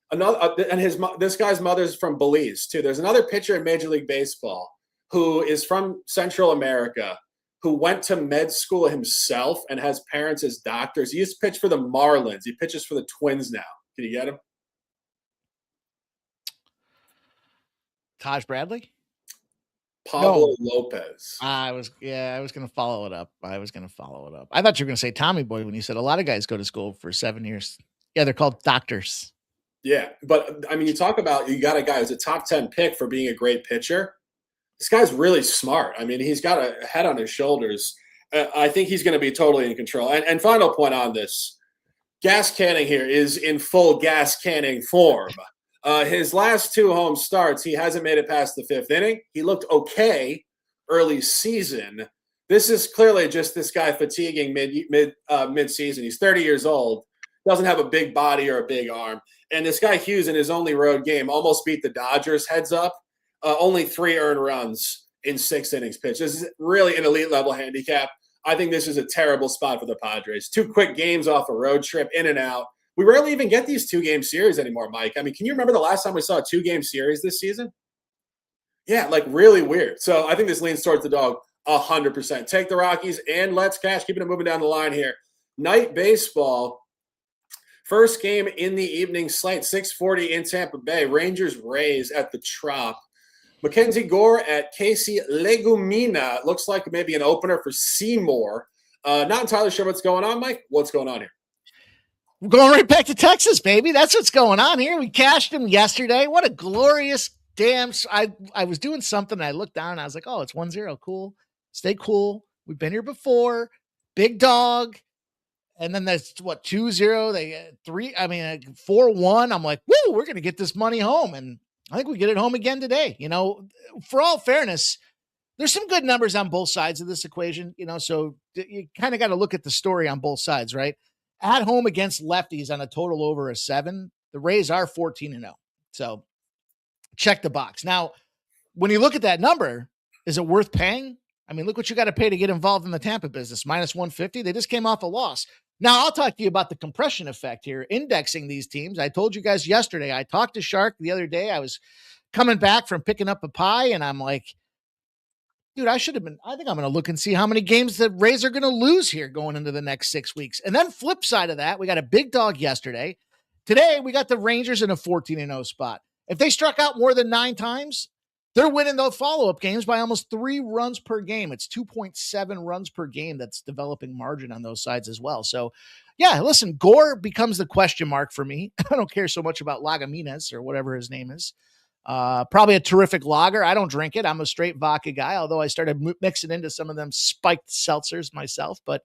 this guy's mother's from Belize, too. There's another pitcher in Major League Baseball who is from Central America, who went to med school himself and has parents as doctors. He used to pitch for the Marlins. He pitches for the Twins now. Can you get him? Taj Bradley? Pablo Lopez. I was going to follow it up. I thought you were going to say Tommy Boy when you said a lot of guys go to school for 7 years. Yeah, they're called doctors. Yeah, but, I mean, you talk about you got a guy who's a top 10 pick for being a great pitcher. This guy's really smart. I mean, he's got a head on his shoulders. I think he's going to be totally in control. And final point on this, gas canning here is in full gas canning form. His last 2 home starts, he hasn't made it past the 5th inning. He looked okay early season. This is clearly just this guy fatiguing mid-season. He's 30 years old, doesn't have a big body or a big arm. And this guy Hughes in his only road game almost beat the Dodgers heads up. Only 3 earned runs in 6 innings pitched. This is really an elite level handicap. I think this is a terrible spot for the Padres. 2 quick games off a road trip, in and out. We rarely even get these 2-game series anymore, Mike. I mean, can you remember the last time we saw a 2-game series this season? Yeah, like really weird. So I think this leans towards the dog 100%. Take the Rockies and let's cash. Keeping it moving down the line here. Night baseball. First game in the evening slate, 6:40 in Tampa Bay. Rangers-Rays at the Trop. Mackenzie Gore at Casey Legumina. Looks like maybe an opener for Seymour. Not entirely sure what's going on, Mike. What's going on here? We're going right back to Texas, baby. That's what's going on here. We cashed him yesterday. What a glorious damn. I was doing something. And I looked down and I was like, oh, it's 1-0. Cool. Stay cool. We've been here before. Big dog. And then that's 2-0. They 4-1. I'm like, woo, we're going to get this money home. And I think we get it home again today. You know, for all fairness, there's some good numbers on both sides of this equation, you know, so you kind of got to look at the story on both sides, right? At home against lefties on a total over a 7, the Rays are 14-0. So check the box. Now, when you look at that number, is it worth paying? I mean, look what you got to pay to get involved in the Tampa business. Minus 150. They just came off a loss. Now, I'll talk to you about the compression effect here, indexing these teams. I told you guys yesterday, I talked to Shark the other day. I was coming back from picking up a pie, and I'm like, dude, I think I'm going to look and see how many games the Rays are going to lose here going into the next 6 weeks. And then flip side of that, we got a big dog yesterday. Today, we got the Rangers in a 14-0 spot. If they struck out more than 9 times, they're winning those follow-up games by almost 3 runs per game. It's 2.7 runs per game. That's developing margin on those sides as well. So, yeah, listen, Gore becomes the question mark for me. I don't care so much about Lagaminas or whatever his name is. Probably a terrific lager. I don't drink it. I'm a straight vodka guy, although I started mixing into some of them spiked seltzers myself. But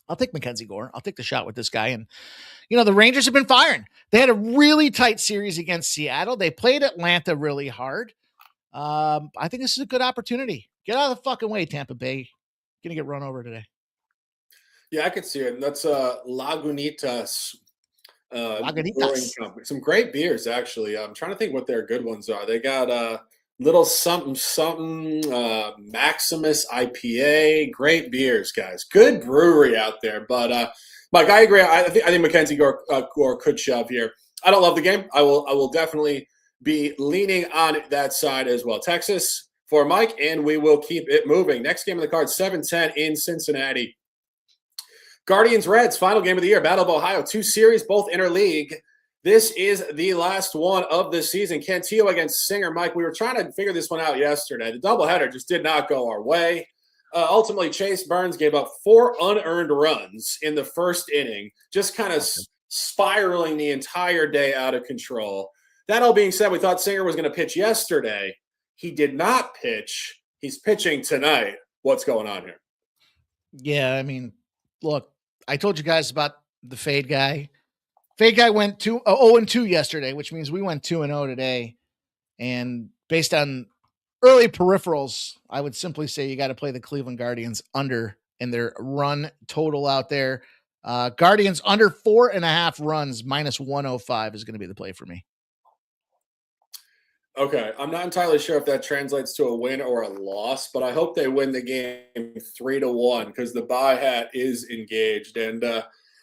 I'll take Mackenzie Gore. I'll take the shot with this guy. And, the Rangers have been firing. They had a really tight series against Seattle. They played Atlanta really hard. I think this is a good opportunity. Get out of the fucking way, Tampa Bay. Gonna get run over today. Yeah, I could see it. And that's Lagunitas Brewing Lagunitas. Company. Some great beers, actually. I'm trying to think what their good ones are. They got little something Maximus IPA. Great beers, guys. Good brewery out there. But Mike, I agree. I think Mackenzie Gore could shove here. I don't love the game. I will definitely be leaning on that side as well. Texas for Mike, and we will keep it moving. Next game on the card, 7:10 in Cincinnati. Guardians Reds, final game of the year, Battle of Ohio. 2 series, both interleague. This is the last one of the season. Cantillo against Singer. Mike, we were trying to figure this one out yesterday. The doubleheader just did not go our way. Ultimately, Chase Burns gave up 4 unearned runs in the first inning, just kind of spiraling the entire day out of control. That all being said, we thought Singer was going to pitch yesterday. He did not pitch. He's pitching tonight. What's going on here? Yeah, I mean, look, I told you guys about the fade guy. Fade guy went 0-2 yesterday, which means we went 2-0 today. And based on early peripherals, I would simply say you got to play the Cleveland Guardians under in their run total out there. Guardians under 4.5 runs, -105 is going to be the play for me. Okay, I'm not entirely sure if that translates to a win or a loss, but I hope they win the game 3-1 because the buy hat is engaged. And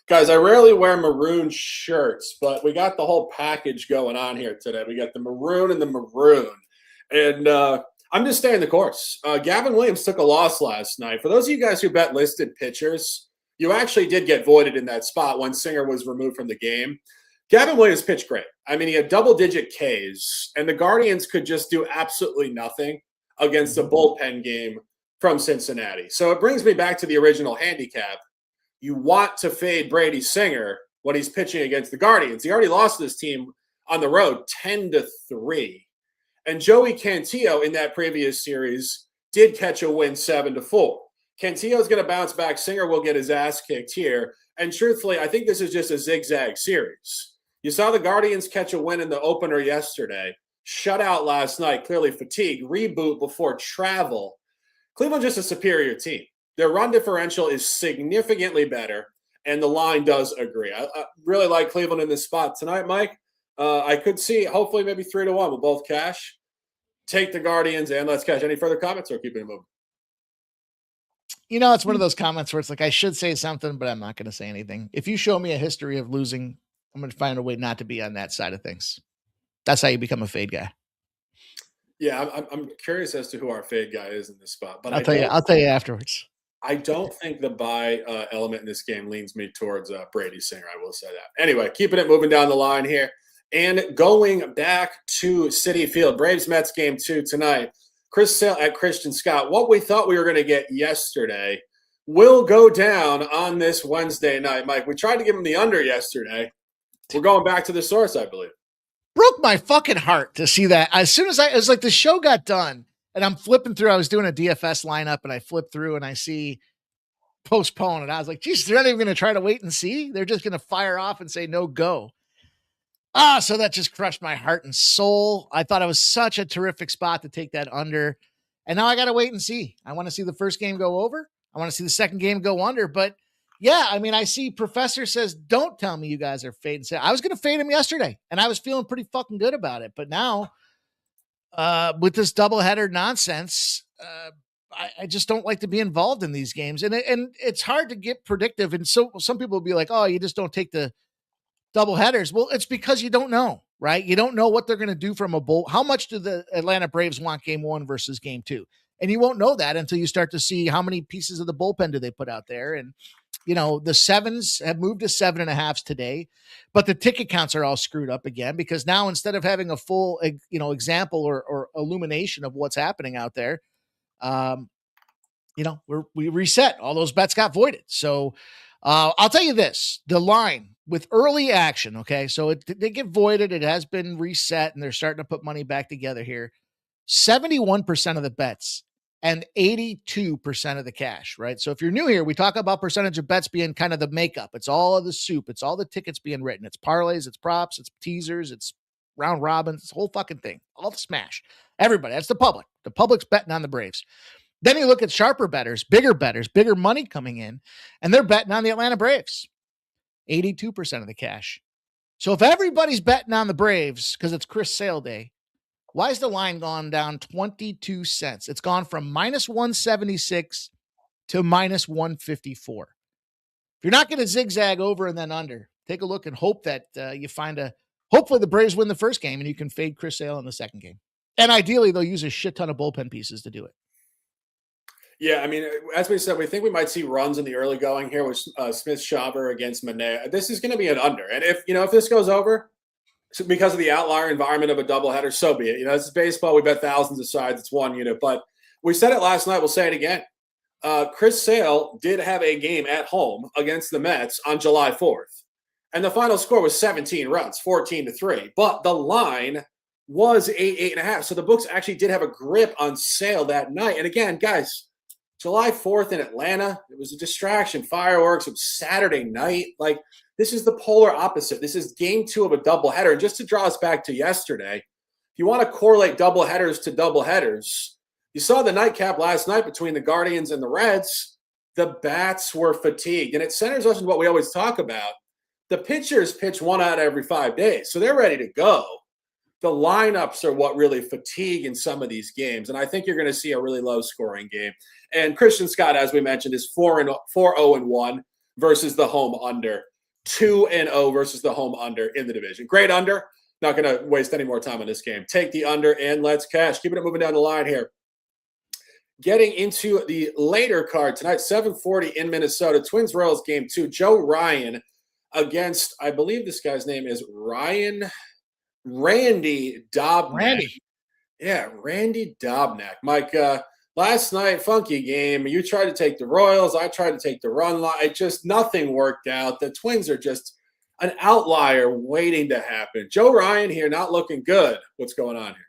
guys, I rarely wear maroon shirts, but we got the whole package going on here today. We got the maroon and the maroon, and I'm just staying the course. Gavin Williams took a loss last night. For those of you guys who bet listed pitchers, you actually did get voided in that spot when Singer was removed from the game. Gavin Williams pitched great. I mean, he had double-digit Ks, and the Guardians could just do absolutely nothing against a bullpen game from Cincinnati. So it brings me back to the original handicap. You want to fade Brady Singer when he's pitching against the Guardians. He already lost this team on the road 10-3. And Joey Cantillo in that previous series did catch a win 7-4. Cantillo's going to bounce back. Singer will get his ass kicked here. And truthfully, I think this is just a zigzag series. You saw the Guardians catch a win in the opener yesterday. Shutout last night, clearly fatigue. Reboot before travel. Cleveland's just a superior team. Their run differential is significantly better, and the line does agree. I really like Cleveland in this spot tonight, Mike. I could see, hopefully, maybe 3-1. We'll both cash. Take the Guardians, and let's cash. Any further comments or keeping it moving? It's one of those comments where it's like, I should say something, but I'm not going to say anything. If you show me a history of losing, I'm going to find a way not to be on that side of things. That's how you become a fade guy. Yeah, I'm curious as to who our fade guy is in this spot. But I'll tell you afterwards. I don't think the buy element in this game leans me towards Brady Singer. I will say that. Anyway, keeping it moving down the line here. And going back to Citi Field, Braves-Mets game 2 tonight. Chris Sale at Christian Scott. What we thought we were going to get yesterday will go down on this Wednesday night. Mike, we tried to give him the under yesterday. We're going back to the source, I believe. Broke my fucking heart to see that. As soon as it was like the show got done and I'm flipping through, I was doing a DFS lineup and I flip through and I see postpone. And I was like, geez, they're not even going to try to wait and see. They're just going to fire off and say, no, go. So that just crushed my heart and soul. I thought it was such a terrific spot to take that under. And now I got to wait and see. I want to see the first game go over. I want to see the second game go under. But yeah, I mean, I see Professor says, don't tell me you guys are fading. I was going to fade him yesterday and I was feeling pretty fucking good about it. But now with this doubleheader nonsense, I just don't like to be involved in these games. And it's hard to get predictive. And so some people will be like, oh, you just don't take the double headers. Well, it's because you don't know, right? You don't know what they're going to do from a bull. How much do the Atlanta Braves want game 1 versus game 2? And you won't know that until you start to see how many pieces of the bullpen do they put out there. And, the 7s have moved to 7.5s today, but the ticket counts are all screwed up again because now instead of having a full, example or illumination of what's happening out there, we reset. All those bets got voided. So I'll tell you this, the line with early action. Okay. So they get voided. It has been reset and they're starting to put money back together here. 71% of the bets and 82% of the cash, right? So if you're new here, we talk about percentage of bets being kind of the makeup. It's all of the soup. It's all the tickets being written. It's parlays, it's props, it's teasers, it's round robins, it's the whole fucking thing. All the smash. Everybody, that's the public. The public's betting on the Braves. Then you look at sharper bettors, bigger money coming in, and they're betting on the Atlanta Braves. 82% of the cash. So if everybody's betting on the Braves because it's Chris Sale Day, why is the line gone down 22 cents? It's gone from minus 176 to minus 154. If you're not going to zigzag over and then under, take a look and hope that you find hopefully the Braves win the first game and you can fade Chris Sale in the second game. And ideally, they'll use a shit ton of bullpen pieces to do it. Yeah, I mean, as we said, we think we might see runs in the early going here with Smith-Shawver against Monet. This is going to be an under. And if this goes over, because of the outlier environment of a doubleheader, so be it. This is baseball. We bet thousands of sides. It's one unit. But we said it last night. We'll say it again. Chris Sale did have a game at home against the Mets on July 4th. And the final score was 17 runs, 14-3. But the line was 8.5. So the books actually did have a grip on Sale that night. And again, guys, July 4th in Atlanta, it was a distraction. Fireworks. It was Saturday night. Like, this is the polar opposite. This is game 2 of a doubleheader. And just to draw us back to yesterday, if you want to correlate doubleheaders to doubleheaders, you saw the nightcap last night between the Guardians and the Reds. The bats were fatigued. And it centers us in what we always talk about. The pitchers pitch 1 out every 5 days, so they're ready to go. The lineups are what really fatigue in some of these games. And I think you're going to see a really low-scoring game. And Christian Scott, as we mentioned, is 4-0-1 versus the home under. 2-0 versus the home under in the division. Great under. Not going to waste any more time on this game. Take the under and let's cash. Keeping it moving down the line here. Getting into the later card tonight, 7:40 in Minnesota. Twins-Royals game 2. Joe Ryan against, I believe this guy's name is Randy Dobnak. Randy. Yeah, Randy Dobnak. Mike, last night, funky game. You tried to take the Royals. I tried to take the run line. It just, nothing worked out. The Twins are just an outlier waiting to happen. Joe Ryan here not looking good. What's going on here?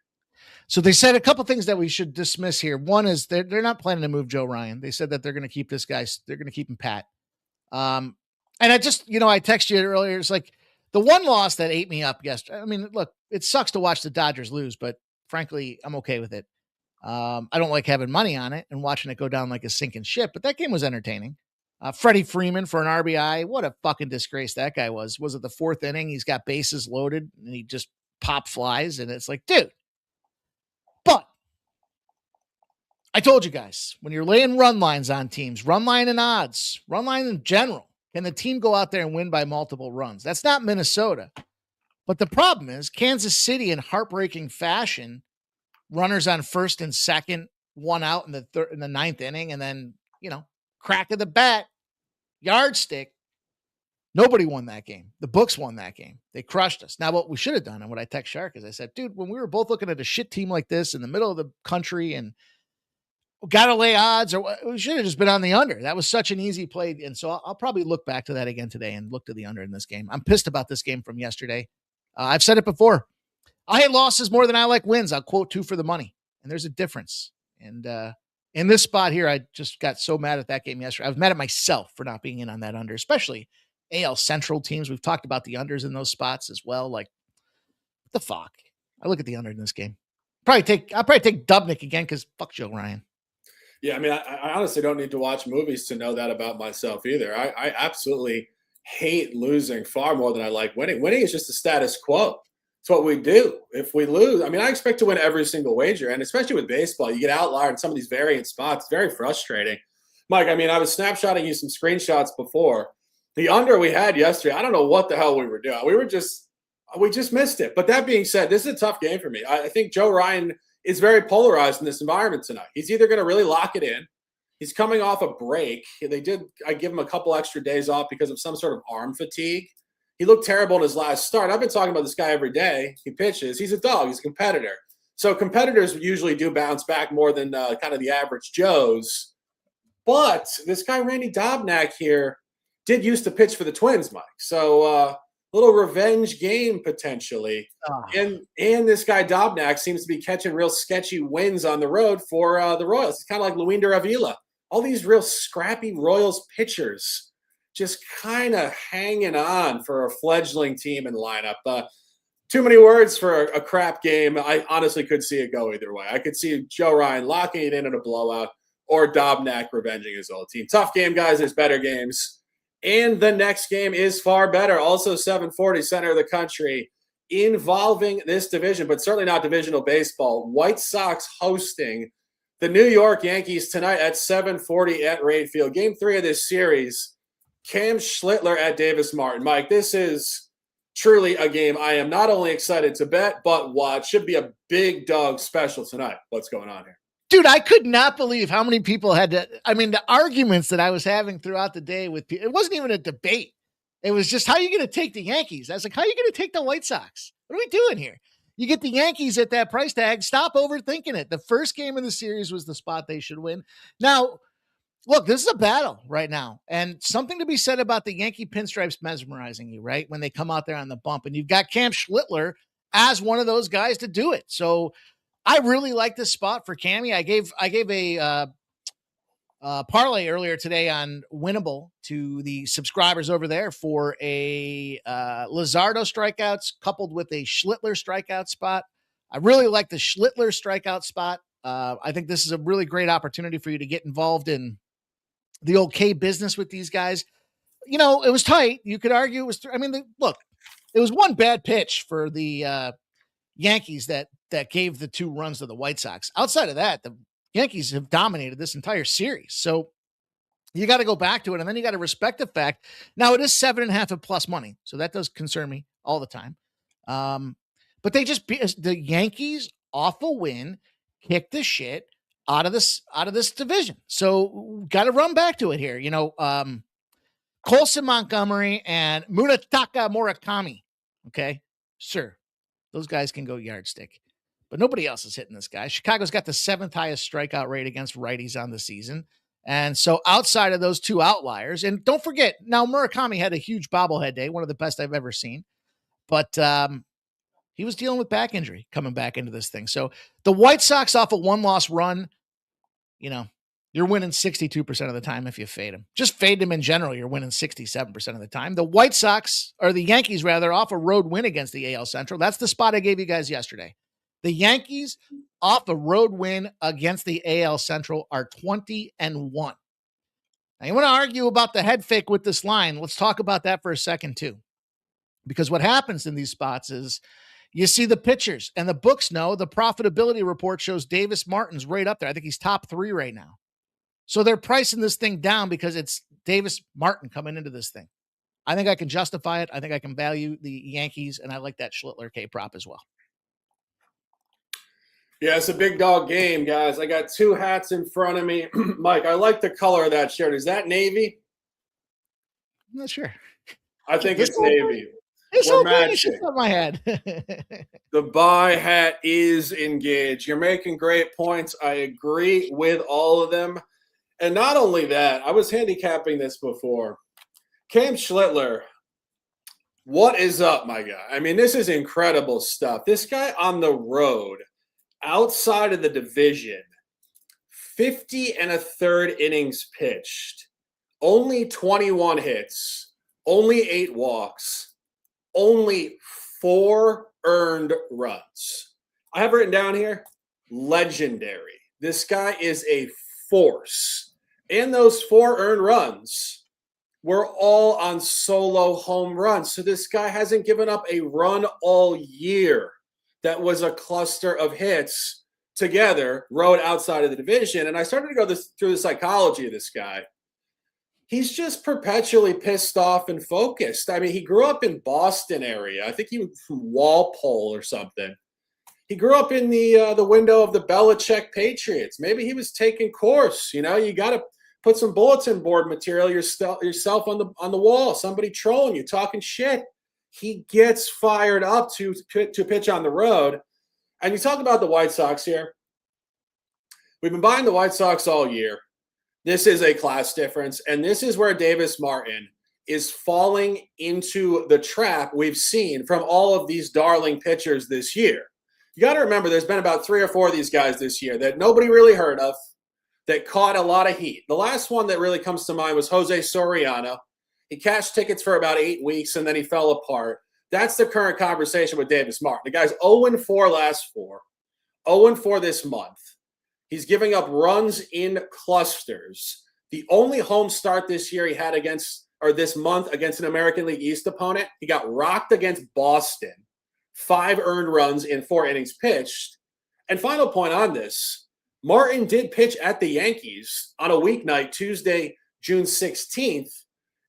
So they said a couple things that we should dismiss here. One is they're not planning to move Joe Ryan. They said that they're going to keep this guy. They're going to keep him pat. And I just, I texted you earlier. It's like the one loss that ate me up yesterday. I mean, look, it sucks to watch the Dodgers lose, but frankly, I'm okay with it. I don't like having money on it and watching it go down like a sinking ship, but that game was entertaining. Freddie Freeman for an RBI. What a fucking disgrace that guy was. Was it the 4th inning? He's got bases loaded and he just pop flies. And it's like, dude, but I told you guys, when you're laying run lines on teams, run line and odds, run line in general, can the team go out there and win by multiple runs? That's not Minnesota. But the problem is Kansas City in heartbreaking fashion, runners on first and second, 1 out in the 9th inning, and then, crack of the bat, yardstick. Nobody won that game. The books won that game. They crushed us. Now, what we should have done, and what I text Shark is I said, dude, when we were both looking at a shit team like this in the middle of the country and got to lay odds, or we should have just been on the under. That was such an easy play. And so I'll probably look back to that again today and look to the under in this game. I'm pissed about this game from yesterday. I've said it before. I hate losses more than I like wins. I'll quote 2 for the money. And there's a difference. And in this spot here, I just got so mad at that game yesterday. I was mad at myself for not being in on that under, especially AL Central teams. We've talked about the unders in those spots as well. Like, what the fuck? I look at the under in this game. I'll probably take Dubnik again because fuck Joe Ryan. Yeah, I mean, I honestly don't need to watch movies to know that about myself either. I absolutely hate losing far more than I like winning. Winning is just the status quo. It's what we do. If we lose, I mean, I expect to win every single wager. And especially with baseball, you get outlier in some of these variant spots. It's very frustrating. Mike, I mean, I was snapshotting you some screenshots before. The under we had yesterday, I don't know what the hell we were doing. We just missed it. But that being said, this is a tough game for me. I think Joe Ryan is very polarized in this environment tonight. He's either going to really lock it in. He's coming off a break. I give him a couple extra days off because of some sort of arm fatigue. He looked terrible in his last start. I've been talking about this guy every day. He pitches. He's a dog. He's a competitor. So competitors usually do bounce back more than kind of the average Joes. But this guy, Randy Dobnak here, did used to pitch for the Twins, Mike. So little revenge game potentially. Oh. And this guy Dobnak seems to be catching real sketchy wins on the road for the Royals. It's kind of like Luinder Avila. All these real scrappy Royals pitchers just kind of hanging on for a fledgling team and lineup. Too many words for a crap game. I honestly could see it go either way. I could see Joe Ryan locking it in a blowout or Dobnak revenging his old team. Tough game, guys. There's better games. And the next game is far better. Also 7:40, center of the country, involving this division, but certainly not divisional baseball. White Sox hosting the New York Yankees tonight at 7:40 at Wrigley Field. Game 3 of this series, Cam Schlittler at Davis Martin. Mike, this is truly a game I am not only excited to bet, but watch. Should be a big dog special tonight. What's going on here? Dude, I could not believe how many people had to. I mean, the arguments that I was having throughout the day with people, it wasn't even a debate. It was just, how are you going to take the Yankees? I was like, how are you going to take the White Sox? What are we doing here? You get the Yankees at that price tag. Stop overthinking it. The first game of the series was the spot they should win. Now, look, this is a battle right now, and something to be said about the Yankee pinstripes mesmerizing you, right? When they come out there on the bump, and you've got Cam Schlittler as one of those guys to do it. So I really like this spot for Cammy. I gave a parlay earlier today on Winnable to the subscribers over there for a Luzardo strikeouts coupled with a Schlittler strikeout spot. I really like the Schlittler strikeout spot. I think this is a really great opportunity for you to get involved in the okay business with these guys. You know, it was tight. You could argue it was, look, it was one bad pitch for the Yankees that gave the 2 runs to the White Sox. Outside of that, the Yankees have dominated this entire series. So you got to go back to it, and then you got to respect the fact. Now it is 7.5 of plus money, so that does concern me all the time. But they just the Yankees off a win, kicked the shit out of this division. So got to run back to it here. You know, Colson Montgomery and Munetaka Murakami. Okay, sure, those guys can go yardstick, but nobody else is hitting this guy. Chicago's got the 7th highest strikeout rate against righties on the season. And so outside of those 2 outliers, and don't forget, now Murakami had a huge bobblehead day, one of the best I've ever seen, but he was dealing with back injury coming back into this thing. So the White Sox off a 1-loss run, you know, you're winning 62% of the time if you fade them. Just fade them in general, you're winning 67% of the time. The White Sox, or the Yankees rather, off a road win against the AL Central. That's the spot I gave you guys yesterday. The Yankees off a road win against the AL Central are 20-1. Now you want to argue about the head fake with this line. Let's talk about that for a second too. Because what happens in these spots is you see the pitchers, and the books know the profitability report shows Davis Martin's right up there. I think he's top 3 right now. So they're pricing this thing down because it's Davis Martin coming into this thing. I think I can justify it. I think I can value the Yankees, and I like that Schlittler K prop as well. Yeah, it's a big dog game, guys. I got 2 hats in front of me. Mike, I like the color of that shirt. Is that navy? I'm not sure. I think it's navy. This whole thing is just on my head. The buy hat is engaged. You're making great points. I agree with all of them. And not only that, I was handicapping this before. Cam Schlittler, what is up, my guy? I mean, this is incredible stuff. This guy on the road, outside of the division, 50 1/3 innings pitched, only 21 hits, only 8 walks, only 4 earned runs. I have written down here, legendary. This guy is a force. And those 4 earned runs were all on solo home runs. So this guy hasn't given up a run all year. That was a cluster of hits together, rode outside of the division. And I started to go through the psychology of this guy. He's just perpetually pissed off and focused. I mean, he grew up in Boston area. I think he was from Walpole or something. He grew up in the window of the Belichick Patriots. Maybe he was taking course. You know, you got to put some bulletin board material yourself on the wall. Somebody trolling you, talking shit. He gets fired up to pitch on the road. And you talk about the White Sox here. We've been buying the White Sox all year. This is a class difference. And this is where Davis Martin is falling into the trap we've seen from all of these darling pitchers this year. You got to remember there's been about 3 or 4 of these guys this year that nobody really heard of, that caught a lot of heat. The last one that really comes to mind was Jose Soriano. He cashed tickets for about 8 weeks, and then he fell apart. That's the current conversation with Davis Martin. The guy's 0-4 last 4, 0-4 this month. He's giving up runs in clusters. The only home start this year he had this month against an American League East opponent, he got rocked against Boston. 5 earned runs in 4 innings pitched. And final point on this, Martin did pitch at the Yankees on a weeknight, Tuesday, June 16th,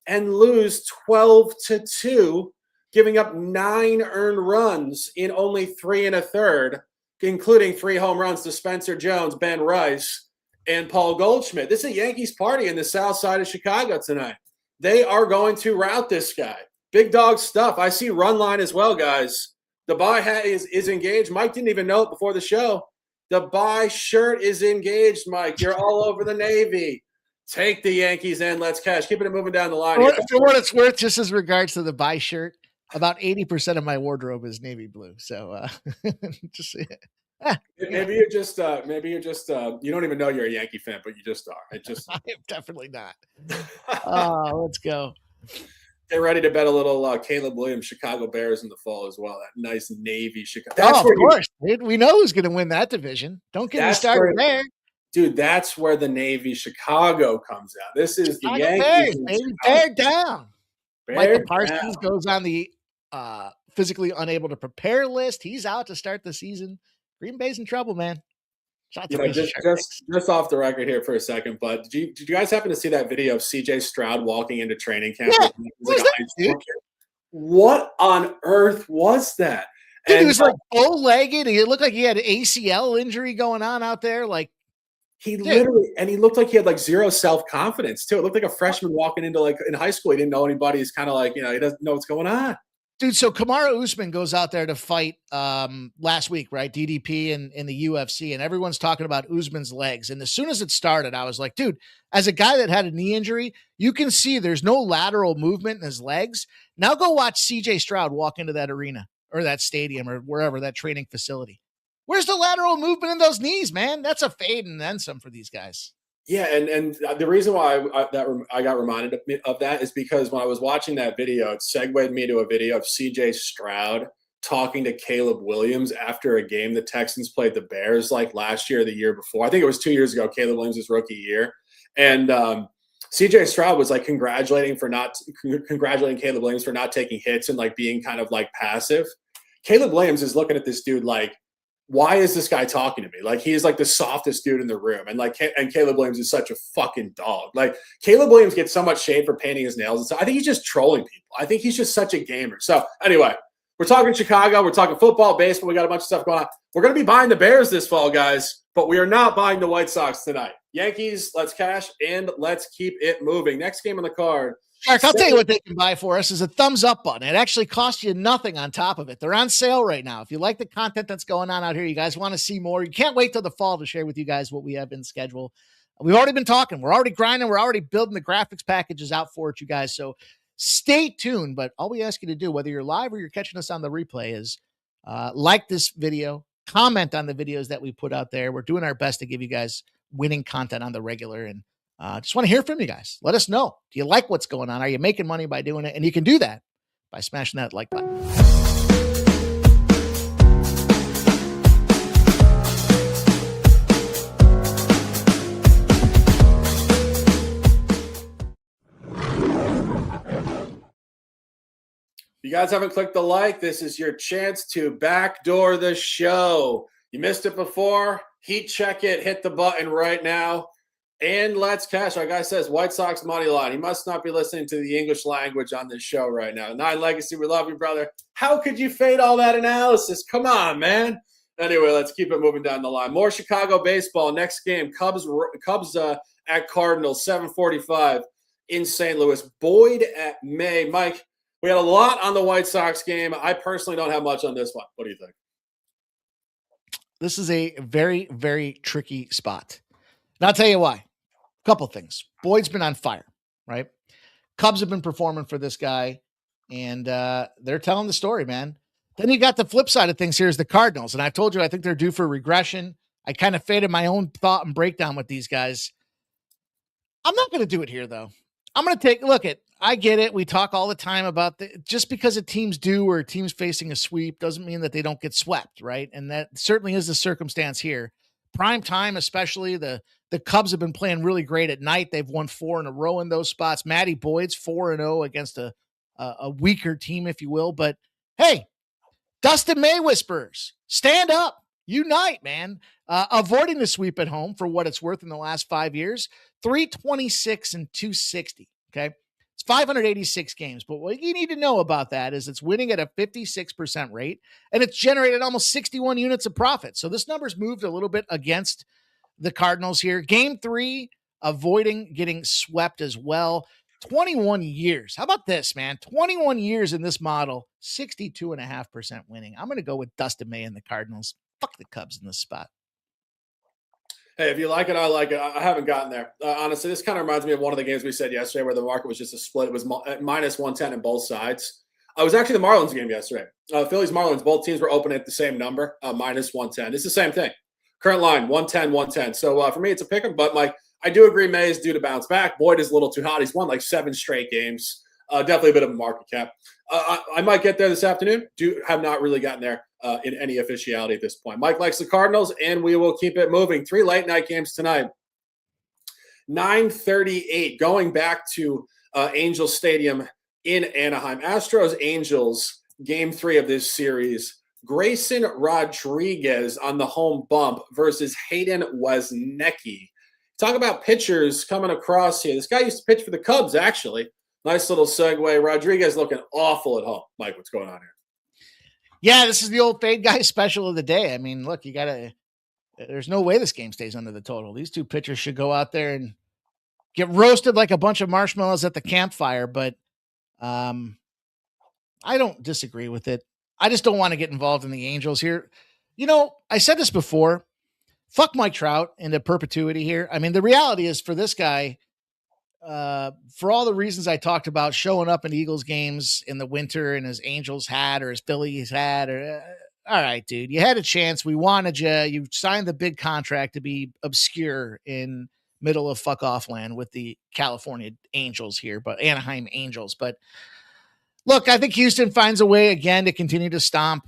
and lose 12-2, giving up 9 earned runs in only 3 1/3, including 3 home runs to Spencer Jones, Ben Rice, and Paul Goldschmidt. This is a Yankees party in the south side of Chicago tonight. They are going to rout this guy. Big dog stuff. I see run line as well, guys. The buy hat is engaged. Mike didn't even know it before the show. The buy shirt is engaged, Mike. You're all over the Navy. Take the Yankees and let's cash. Keeping it moving down the line. For what it's worth, just as regards to the buy shirt, about 80% of my wardrobe is navy blue. So just maybe you're just you don't even know you're a Yankee fan, but you just are. I am definitely not. Oh, let's go. Get ready to bet a little Caleb Williams, Chicago Bears in the fall as well. That nice Navy Chicago. Of course. We know who's going to win that division. Don't get me started there. Dude, that's where the Navy Chicago comes out. This is the Yankees. Baby, bear down. Michael Parsons goes on the physically unable to prepare list. He's out to start the season. Green Bay's in trouble, man. Just off the record here for a second, but did you guys happen to see that video of CJ Stroud walking into training camp? Yeah. What on earth was that? Dude, he was like bow-legged. He looked like he had an ACL injury going on out there. Like he looked like he had like zero self-confidence too. It looked like a freshman walking into like in high school. He didn't know anybody. He's kind of like, he doesn't know what's going on. Dude, so Kamaru Usman goes out there to fight last week, right? DDP in the UFC, and everyone's talking about Usman's legs. And as soon as it started, I was like, dude, as a guy that had a knee injury, you can see there's no lateral movement in his legs. Now go watch CJ Stroud walk into that arena or that stadium or wherever, that training facility. Where's the lateral movement in those knees, man? That's a fade and then some for these guys. Yeah, and the reason why I got reminded of that is because when I was watching that video, it segued me to a video of CJ Stroud talking to Caleb Williams after a game the Texans played the Bears like last year or the year before. I think it was 2 years ago, Caleb Williams' rookie year. And CJ Stroud was like congratulating Caleb Williams for not taking hits and like being kind of like passive. Caleb Williams is looking at this dude like, why is this guy talking to me? Like, he is like the softest dude in the room. And Caleb Williams is such a fucking dog. Like, Caleb Williams gets so much shade for painting his nails. I think he's just trolling people. I think he's just such a gamer. So anyway, we're talking Chicago. We're talking football, baseball. We got a bunch of stuff going on. We're going to be buying the Bears this fall, guys, but we are not buying the White Sox tonight. Yankees, let's cash and let's keep it moving. Next game on the card. Shark, I'll tell you what they can buy for us is a thumbs up button. It actually costs you nothing on top of it. They're on sale right now. If you like the content that's going on out here, you guys want to see more, you can't wait till the fall to share with you guys what we have in schedule. We've already been talking. We're already grinding. We're already building the graphics packages out for it, you guys. So stay tuned. But all we ask you to do, whether you're live or you're catching us on the replay, is like this video, comment on the videos that we put out there. We're doing our best to give you guys winning content on the regular, and just want to hear from you guys. Let us know. Do you like what's going on? Are you making money by doing it? And you can do that by smashing that like button. If you guys haven't clicked the like, this is your chance to backdoor the show. You missed it before. Heat check it. Hit the button right now. And let's cash. Our guy says White Sox money line. He must not be listening to the English language on this show right now. Nine Legacy, we love you, brother. How could you fade all that analysis? Come on, man. Anyway, let's keep it moving down the line. More Chicago baseball. Next game, Cubs at Cardinals, 7:45 in St. Louis. Boyd at May. Mike, we had a lot on the White Sox game. I personally don't have much on this one. What do you think? This is a very, very tricky spot. And I'll tell you why. Couple things. Boyd's been on fire, right? Cubs have been performing for this guy, and they're telling the story, man. Then you got the flip side of things here is the Cardinals, and I told you I think they're due for regression. I kind of faded my own thought and breakdown with these guys. I'm not going to do it here, though. I'm going to take a look at. I get it. We talk all the time about just because a team's due or a team's facing a sweep doesn't mean that they don't get swept, right? And that certainly is the circumstance here. Prime time, especially the Cubs have been playing really great at night. They've won 4 in a row in those spots. Matty Boyd's 4-0 against a weaker team, if you will. But hey, Dustin May whispers, stand up, unite, man. Avoiding the sweep at home for what it's worth in the last 5 years, 326 and 260. Okay. It's 586 games. But what you need to know about that is it's winning at a 56% rate and it's generated almost 61 units of profit. So this number's moved a little bit against the Cardinals here. Game 3, avoiding getting swept as well. 21 years. How about this, man? 21 years in this model, 62.5% winning. I'm going to go with Dustin May and the Cardinals. Fuck the Cubs in this spot. Hey, if you like it, I like it. I haven't gotten there. Honestly, this kind of reminds me of one of the games we said yesterday where the market was just a split. It was minus 110 on both sides. It was actually the Marlins game yesterday. Phillies, Marlins, both teams were open at the same number, minus 110. It's the same thing. Current line, 110, 110. So for me, it's a pick 'em, but I do agree May is due to bounce back. Boyd is a little too hot. He's won like 7 straight games. Definitely a bit of a market cap. I might get there this afternoon. Have not really gotten there in any officiality at this point. Mike likes the Cardinals, and we will keep it moving. 3 late night games tonight. 9:38, going back to Angels Stadium in Anaheim. Astros Angels, game 3 of this series. Grayson Rodriguez on the home bump versus Hayden Wesnecky. Talk about pitchers coming across here. This guy used to pitch for the Cubs, actually. Nice little segue. Rodriguez looking awful at home. Mike, what's going on here? Yeah, this is the old fade guy special of the day. I mean, look, there's no way this game stays under the total. These two pitchers should go out there and get roasted like a bunch of marshmallows at the campfire, but I don't disagree with it. I just don't want to get involved in the Angels here. You know, I said this before. Fuck Mike Trout into perpetuity here. I mean, the reality is for this guy, for all the reasons I talked about, showing up in Eagles games in the winter and his Angels hat or his Phillies hat, all right, dude, you had a chance. We wanted you. You signed the big contract to be obscure in middle of fuck off land with the California Angels here, but Anaheim Angels. But look, I think Houston finds a way again to continue to stomp.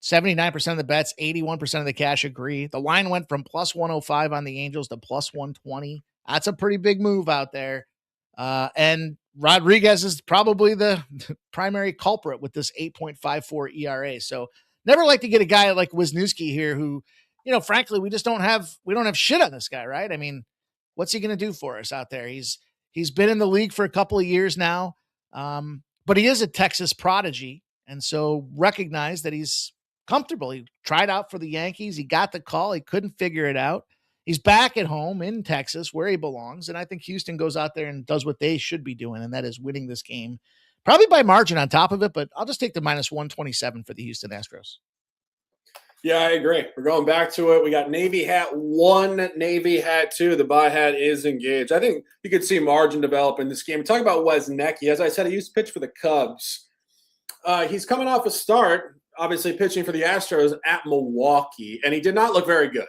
79% of the bets, 81% of the cash agree. The line went from plus 105 on the Angels to plus 120. That's a pretty big move out there. And Rodriguez is probably the primary culprit with this 8.54 ERA. So never like to get a guy like Wisniewski here who, you know, frankly, we don't have shit on this guy, right? I mean, what's he going to do for us out there? He's been in the league for a couple of years now. But he is a Texas prodigy. And so recognize that he's comfortable. He tried out for the Yankees. He got the call. He couldn't figure it out. He's back at home in Texas where he belongs. And I think Houston goes out there and does what they should be doing. And that is winning this game, probably by margin on top of it, but I'll just take the minus 127 for the Houston Astros. Yeah, I agree. We're going back to it. We got Navy hat 1, Navy hat 2. The buy hat is engaged. I think you could see margin develop in this game. Talk about Wesnecky. As I said, he used to pitch for the Cubs. He's coming off a start, obviously pitching for the Astros at Milwaukee, and he did not look very good.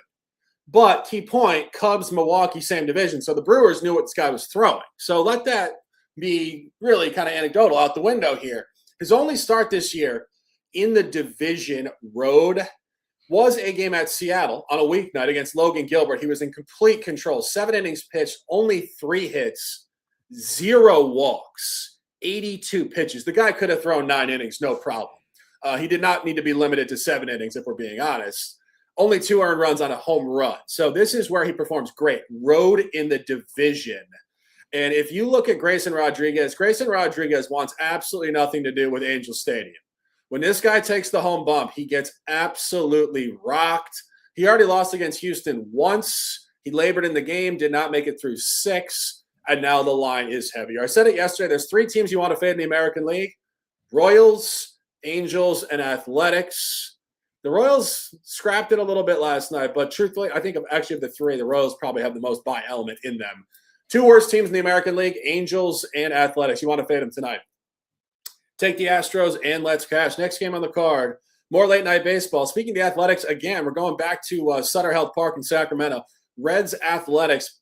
But key point, Cubs, Milwaukee, same division. So the Brewers knew what this guy was throwing. So let that be really kind of anecdotal out the window here. His only start this year in the division road was a game at Seattle on a weeknight against Logan Gilbert. He was in complete control. 7 innings pitched, only 3 hits, 0 walks, 82 pitches. The guy could have thrown 9 innings, no problem. He did not need to be limited to 7 innings, if we're being honest. Only 2 earned runs on a home run. So this is where he performs great. Road in the division. And if you look at Grayson Rodriguez wants absolutely nothing to do with Angel Stadium. When this guy takes the home bump, he gets absolutely rocked. He already lost against Houston once. He labored in the game, did not make it through 6, and now the line is heavier. I said it yesterday. There's 3 teams you want to fade in the American League: Royals, Angels, and Athletics. The Royals scrapped it a little bit last night, but truthfully, I think of the 3, the Royals probably have the most buy element in them. Two worst teams in the American League, Angels and Athletics. You want to fade them tonight. Take the Astros and let's cash. Next game on the card, more late night baseball. Speaking of the Athletics, again, we're going back to Sutter Health Park in Sacramento. Reds Athletics,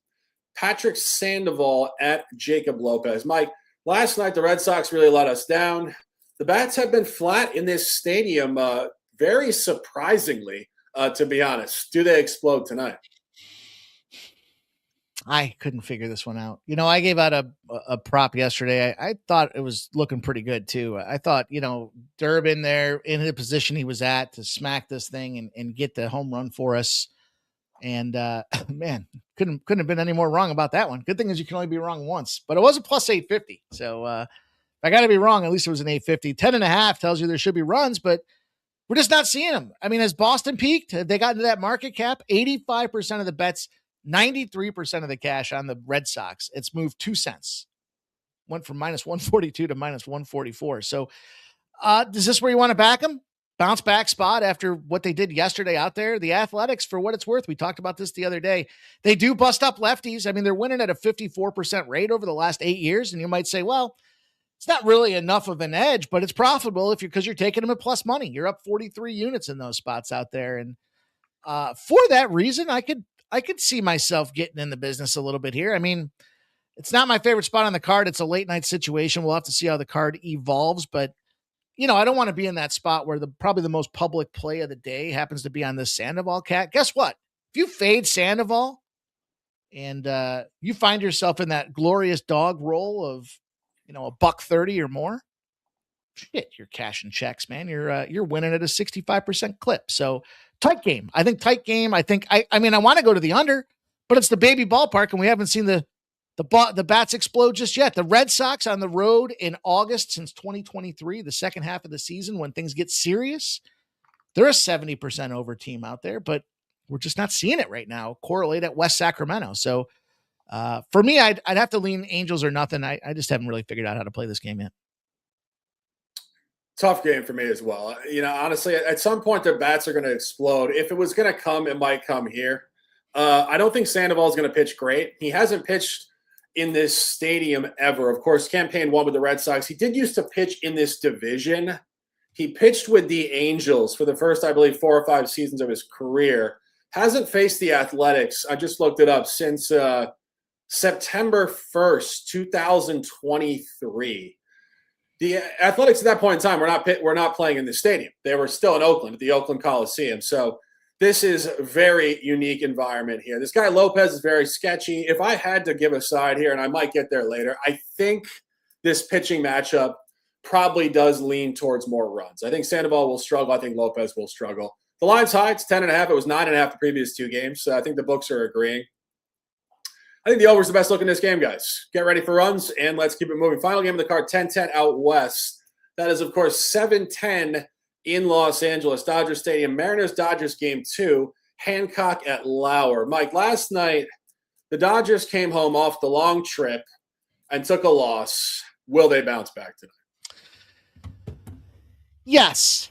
Patrick Sandoval at Jacob Lopez. Mike, last night the Red Sox really let us down. The bats have been flat in this stadium, very surprisingly, to be honest. Do they explode tonight? I couldn't figure this one out. I gave out a prop yesterday. I thought it was looking pretty good too. I thought, Durbin there in the position he was at to smack this thing and get the home run for us. And man, couldn't have been any more wrong about that one. Good thing is you can only be wrong once, but it was a plus 850. So if I got to be wrong, at least it was an 850. 10.5 tells you there should be runs, but we're just not seeing them. I mean, has Boston peaked? Have they gotten to that market cap? 85% of the bets, 93% of the cash on the Red Sox. It's moved 2 cents. Went from minus 142 to minus 144. So is this where you want to back them? Bounce back spot after what they did yesterday out there. The Athletics, for what it's worth, we talked about this the other day. They do bust up lefties. I mean, they're winning at a 54% rate over the last 8 years. And you might say, well, it's not really enough of an edge, but it's profitable because you're taking them at plus money. You're up 43 units in those spots out there. And for that reason, I could see myself getting in the business a little bit here. I mean, it's not my favorite spot on the card. It's a late night situation. We'll have to see how the card evolves, but I don't want to be in that spot where probably the most public play of the day happens to be on this Sandoval cat. Guess what? If you fade Sandoval and you find yourself in that glorious dog roll of, $1.30 or more, shit, you're cashing checks, man. You're winning at a 65% clip. So tight game. I think tight game. I want to go to the under, but it's the baby ballpark and we haven't seen the bats explode just yet. The Red Sox on the road in August since 2023, the second half of the season when things get serious, they're a 70% over team out there, but we're just not seeing it right now correlate at West Sacramento. So for me, I'd have to lean Angels or nothing. I just haven't really figured out how to play this game yet. Tough game for me as well. Honestly, at some point their bats are going to explode. If it was going to come, it might come here. I don't think Sandoval is going to pitch great. He hasn't pitched in this stadium ever. Of course, campaign 1 with the Red Sox. He did used to pitch in this division. He pitched with the Angels for the first, I believe, 4 or 5 seasons of his career. Hasn't faced the Athletics. I just looked it up since September 1st, 2023. The Athletics at that point in time were not playing in the stadium. They were still in Oakland at the Oakland Coliseum. So this is a very unique environment here. This guy Lopez is very sketchy. If I had to give a side here, and I might get there later, I think this pitching matchup probably does lean towards more runs. I think Sandoval will struggle. I think Lopez will struggle. The line's high. It's 10.5. It was 9.5 the previous 2 games. So I think the books are agreeing. I think the over is the best look in this game, guys. Get ready for runs, and let's keep it moving. Final game of the card, 10-10 out west. That is, of course, 7-10 in Los Angeles, Dodger Stadium. Mariners-Dodgers game 2, Hancock at Lauer. Mike, last night, the Dodgers came home off the long trip and took a loss. Will they bounce back tonight? Yes.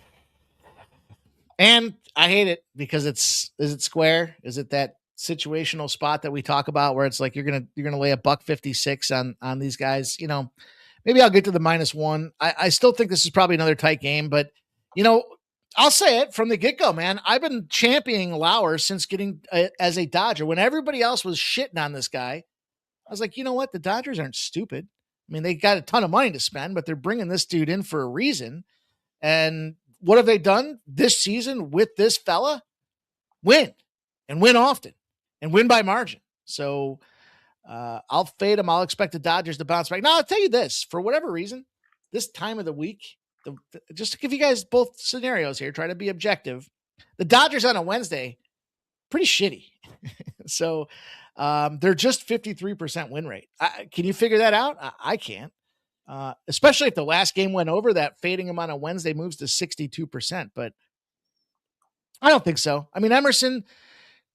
And I hate it because is it square? Is it that situational spot that we talk about where it's like you're gonna lay a $1.56 on these guys? Maybe I'll get to the -1. I still think this is probably another tight game, but I'll say it from the get-go, man. I've been championing Lauer since getting as a Dodger. When everybody else was shitting on this guy, I was like, you know what? The Dodgers aren't stupid. I mean, they got a ton of money to spend, but they're bringing this dude in for a reason. And what have they done this season with this fella? Win, and win often, and win by margin. So I'll fade them. I'll expect the Dodgers to bounce back. Now, I'll tell you this, for whatever reason, this time of the week, just to give you guys both scenarios here, try to be objective. The Dodgers on a Wednesday, pretty shitty. So they're just 53% win rate. Can you figure that out? I can't. Especially if the last game went over, that fading them on a Wednesday moves to 62%. But I don't think so. I mean, Emerson,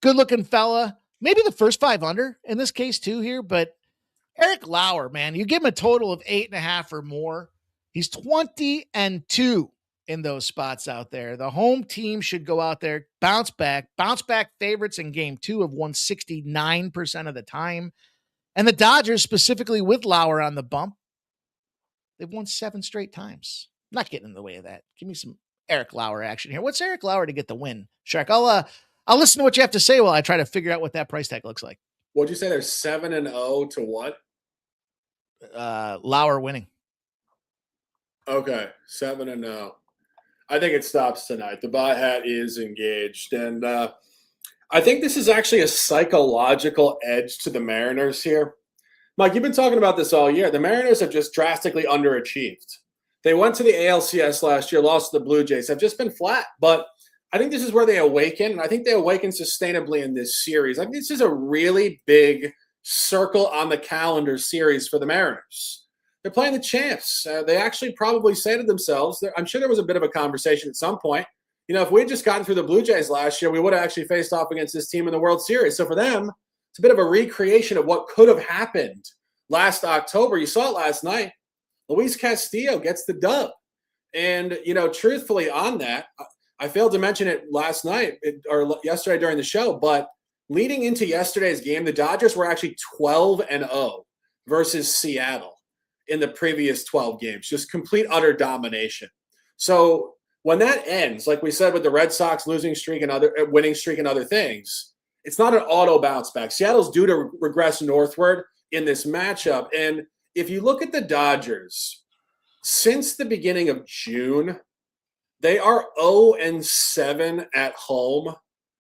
good looking fella, maybe the first 5 under in this case too here, but Eric Lauer, man, you give him a total of 8.5 or more. He's 20-2 in those spots out there. The home team should go out there, bounce back favorites in game 2 have won 69% of the time. And the Dodgers, specifically with Lauer on the bump, they've won 7 straight times. I'm not getting in the way of that. Give me some Eric Lauer action here. What's Eric Lauer to get the win? Shark, I'll listen to what you have to say while I try to figure out what that price tag looks like. What'd you say? They're 7-0 to what? Lauer winning. Okay, 7-0. I think it stops tonight. The buy hat is engaged, and I think this is actually a psychological edge to the Mariners here. Mike, you've been talking about this all year. The Mariners have just drastically underachieved. They went to the ALCS last year, lost to the Blue Jays, have just been flat. But I think this is where they awaken, and I think they awaken sustainably in this series. I think this is a really big circle on the calendar series for the Mariners. They're playing the champs. They actually probably say to themselves, I'm sure there was a bit of a conversation at some point, if we had just gotten through the Blue Jays last year, we would have actually faced off against this team in the World Series. So for them, it's a bit of a recreation of what could have happened last October. You saw it last night. Luis Castillo gets the dub. And, truthfully on that, I failed to mention it last night or yesterday during the show, but leading into yesterday's game, the Dodgers were actually 12-0 versus Seattle in the previous 12 games. Just complete, utter domination. So when that ends, like we said with the Red Sox losing streak and other winning streak and other things, it's not an auto bounce back. Seattle's due to regress northward in this matchup. And if you look at the Dodgers, since the beginning of June, they are 0-7 at home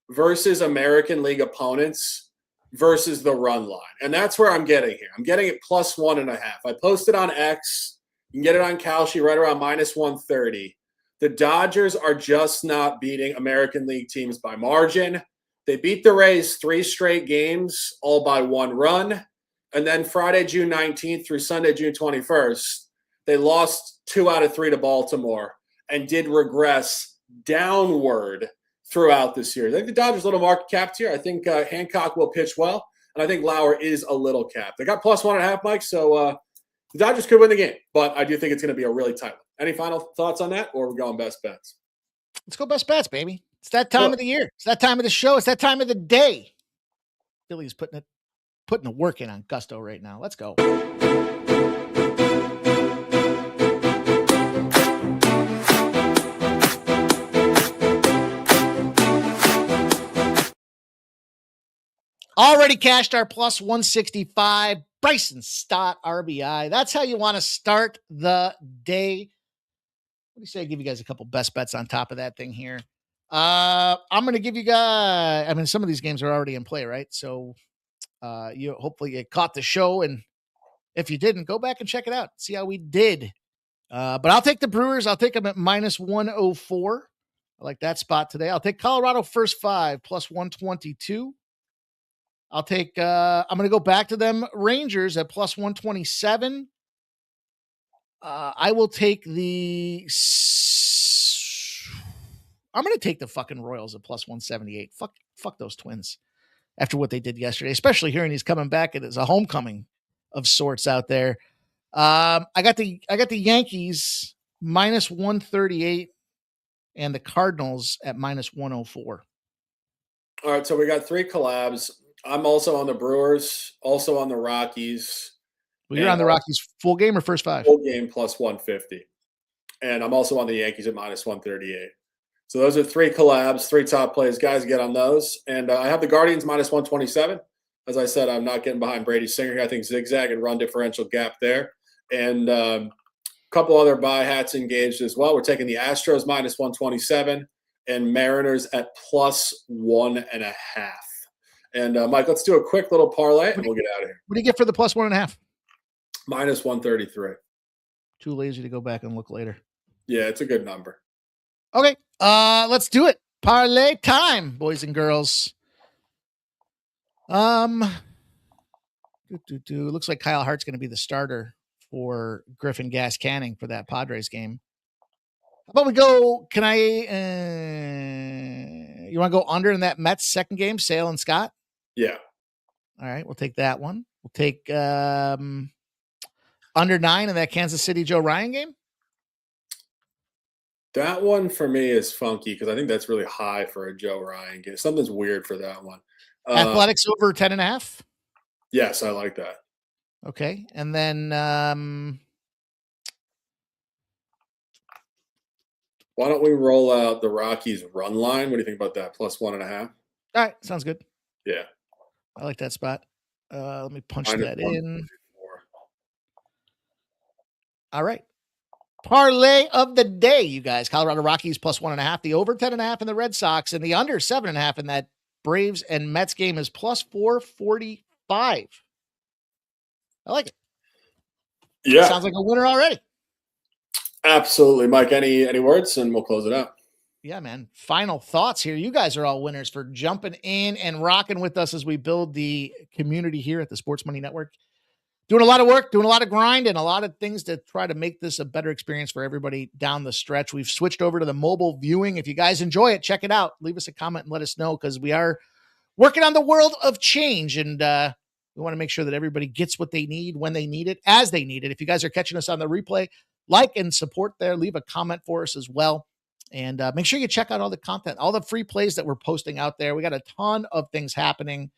versus American League opponents versus the run line. And that's where I'm getting here. I'm getting it +1.5. I posted on X. You can get it on Kalshi right around -130. The Dodgers are just not beating American League teams by margin. They beat the Rays 3 straight games, all by 1 run. And then Friday, June 19th through Sunday, June 21st, they lost 2 out of 3 to Baltimore and did regress downward throughout the series. I think the Dodgers a little market capped here. I think Hancock will pitch well, and I think Lauer is a little capped. They got +1.5, Mike, so the Dodgers could win the game, but I do think it's going to be a really tight one. Any final thoughts on that, or are we going best bets? Let's go best bets, baby. It's that time of the year. It's that time of the show. It's that time of the day. Philly's putting the work in on Gusto right now. Let's go. Already cashed our +165. Bryson Stott RBI. That's how you want to start the day. What do you say? I give you guys a couple best bets on top of that thing here. I'm going to give you guys, some of these games are already in play, right? So you hopefully caught the show. And if you didn't, go back and check it out. See how we did. But I'll take the Brewers. I'll take them at -104. I like that spot today. I'll take Colorado first 5 +122. I'll take, I'm going to go back to them Rangers at +127. I will take I'm going to take the fucking Royals at +178. Fuck those Twins after what they did yesterday, especially hearing he's coming back. It is a homecoming of sorts out there. I got the Yankees -138 and the Cardinals at -104. All right, so we got 3 collabs. I'm also on the Brewers, also on the Rockies. Well, you're on the Rockies full game or first 5? Full game +150. And I'm also on the Yankees at -138. So those are 3 collabs, 3 top plays. Guys, get on those. And I have the Guardians -127. As I said, I'm not getting behind Brady Singer. I think zigzag and run differential gap there. And a couple other buy hats engaged as well. We're taking the Astros -127 and Mariners at +1.5. And Mike, let's do a quick little parlay and we'll get out of here. What do you get for the +1.5? -133. Too lazy to go back and look later. Yeah, it's a good number. Okay, let's do it. Parlay time, boys and girls. Looks like Kyle Hart's going to be the starter for Griffin Gas Canning for that Padres game. How about we go? Can I? You want to go under in that Mets second game, Sale and Scott? Yeah. All right, we'll take that one. We'll take under 9 in that Kansas City Joe Ryan game. That one for me is funky because I think that's really high for a Joe Ryan game. Something's weird for that one. Athletics over 10.5. Yes, I like that. Okay. And then why don't we roll out the Rockies run line? What do you think about that? Plus 1.5. all right, sounds good. Yeah. I like that spot. Let me punch Minus that in. 144. All right. Parlay of the day, you guys. Colorado Rockies plus 1.5. The over 10.5 in the Red Sox, and the under 7.5 in that Braves and Mets game is plus 445. I like it. Yeah. Sounds like a winner already. Absolutely. Mike, any words, and we'll close it out. Yeah, man. Final thoughts here. You guys are all winners for jumping in and rocking with us as we build the community here at the Sports Money Network. Doing a lot of work, doing a lot of grind, and a lot of things to try to make this a better experience for everybody down the stretch. We've switched over to the mobile viewing. If you guys enjoy it, check it out. Leave us a comment and let us know, because we are working on the world of change, and we want to make sure that everybody gets what they need when they need it, as they need it. If you guys are catching us on the replay, like and support there. Leave a comment for us as well. And make sure you check out all the content, all the free plays that we're posting out there. We got a ton of things happening.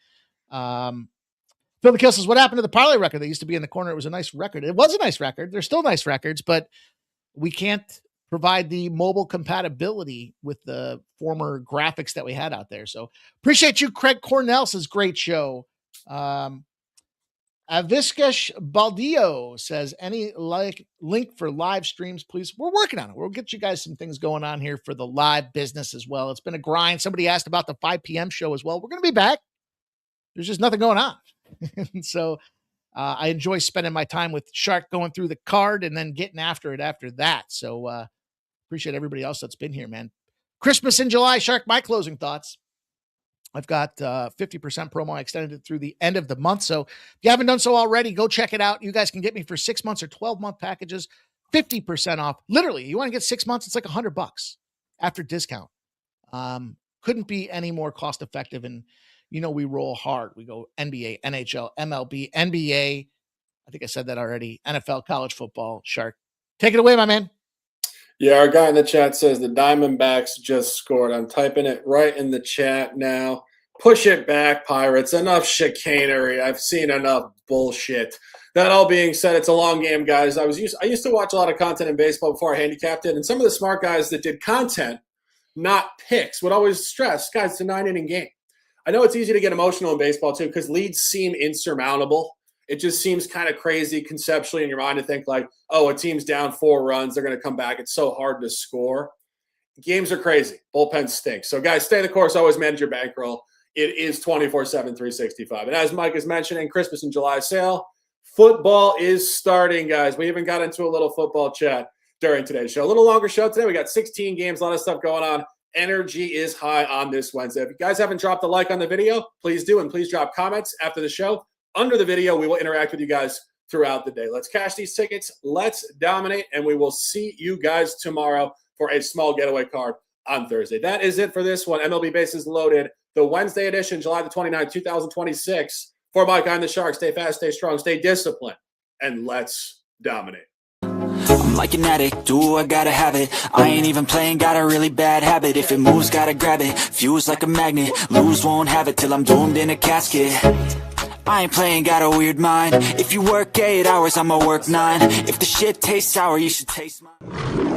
Phil McKill says, what happened to the parlay record that used to be in the corner? It was a nice record. It was a nice record. There's still nice records, but we can't provide the mobile compatibility with the former graphics that we had out there. So appreciate you. Craig Cornell says, great show. Aviskesh Baldio says, any link for live streams, please? We're working on it. We'll get you guys some things going on here for the live business as well. It's been a grind. Somebody asked about the 5 p.m. show as well. We're going to be back. There's just nothing going on. So I enjoy spending my time with Shark, going through the card and then getting after it after that. So appreciate everybody else that's been here, man. Christmas in July, Shark, my closing thoughts. I've got 50% promo. I extended it through the end of the month. So if you haven't done so already, go check it out. You guys can get me for 6 months or 12-month packages, 50% off. Literally, you want to get 6 months, it's like $100 after discount. Couldn't be any more cost effective. And you know, we roll hard. We go NBA, NHL, MLB, NBA. I think I said that already. NFL, college football. Shark, take it away, my man. Yeah, our guy in the chat says the Diamondbacks just scored. I'm typing it right in the chat now. Push it back, Pirates. Enough chicanery. I've seen enough bullshit. That all being said, it's a long game, guys. I used to watch a lot of content in baseball before I handicapped it, and some of the smart guys that did content, not picks, would always stress, guys, it's a 9-inning game. I know it's easy to get emotional in baseball, too, because leads seem insurmountable. It just seems kind of crazy conceptually in your mind to think like, oh, a team's down 4 runs, they're going to come back. It's so hard to score. Games are crazy. Bullpens stink. So, guys, stay the course. Always manage your bankroll. It is 24/7, 365. And as Mike is mentioning, Christmas in July sale. Football is starting, guys. We even got into a little football chat during today's show. A little longer show today. We got 16 games, a lot of stuff going on. Energy is high on this Wednesday. If you guys haven't dropped a like on the video, please do. And please drop comments after the show. Under the video, we will interact with you guys throughout the day. Let's cash these tickets. Let's dominate. And we will see you guys tomorrow for a small getaway card on Thursday. That is it for this one. MLB Bases Loaded, the Wednesday edition, July the 29th, 2026. For Mike, I'm the Shark. Stay fast, stay strong, stay disciplined, and let's dominate. I'm like an addict, do I gotta have it. I ain't even playing, got a really bad habit. If it moves, gotta grab it, fuse like a magnet. Lose, won't have it till I'm doomed in a casket. I ain't playing, got a weird mind. If you work 8 hours, I'ma work 9. If the shit tastes sour, you should taste mine.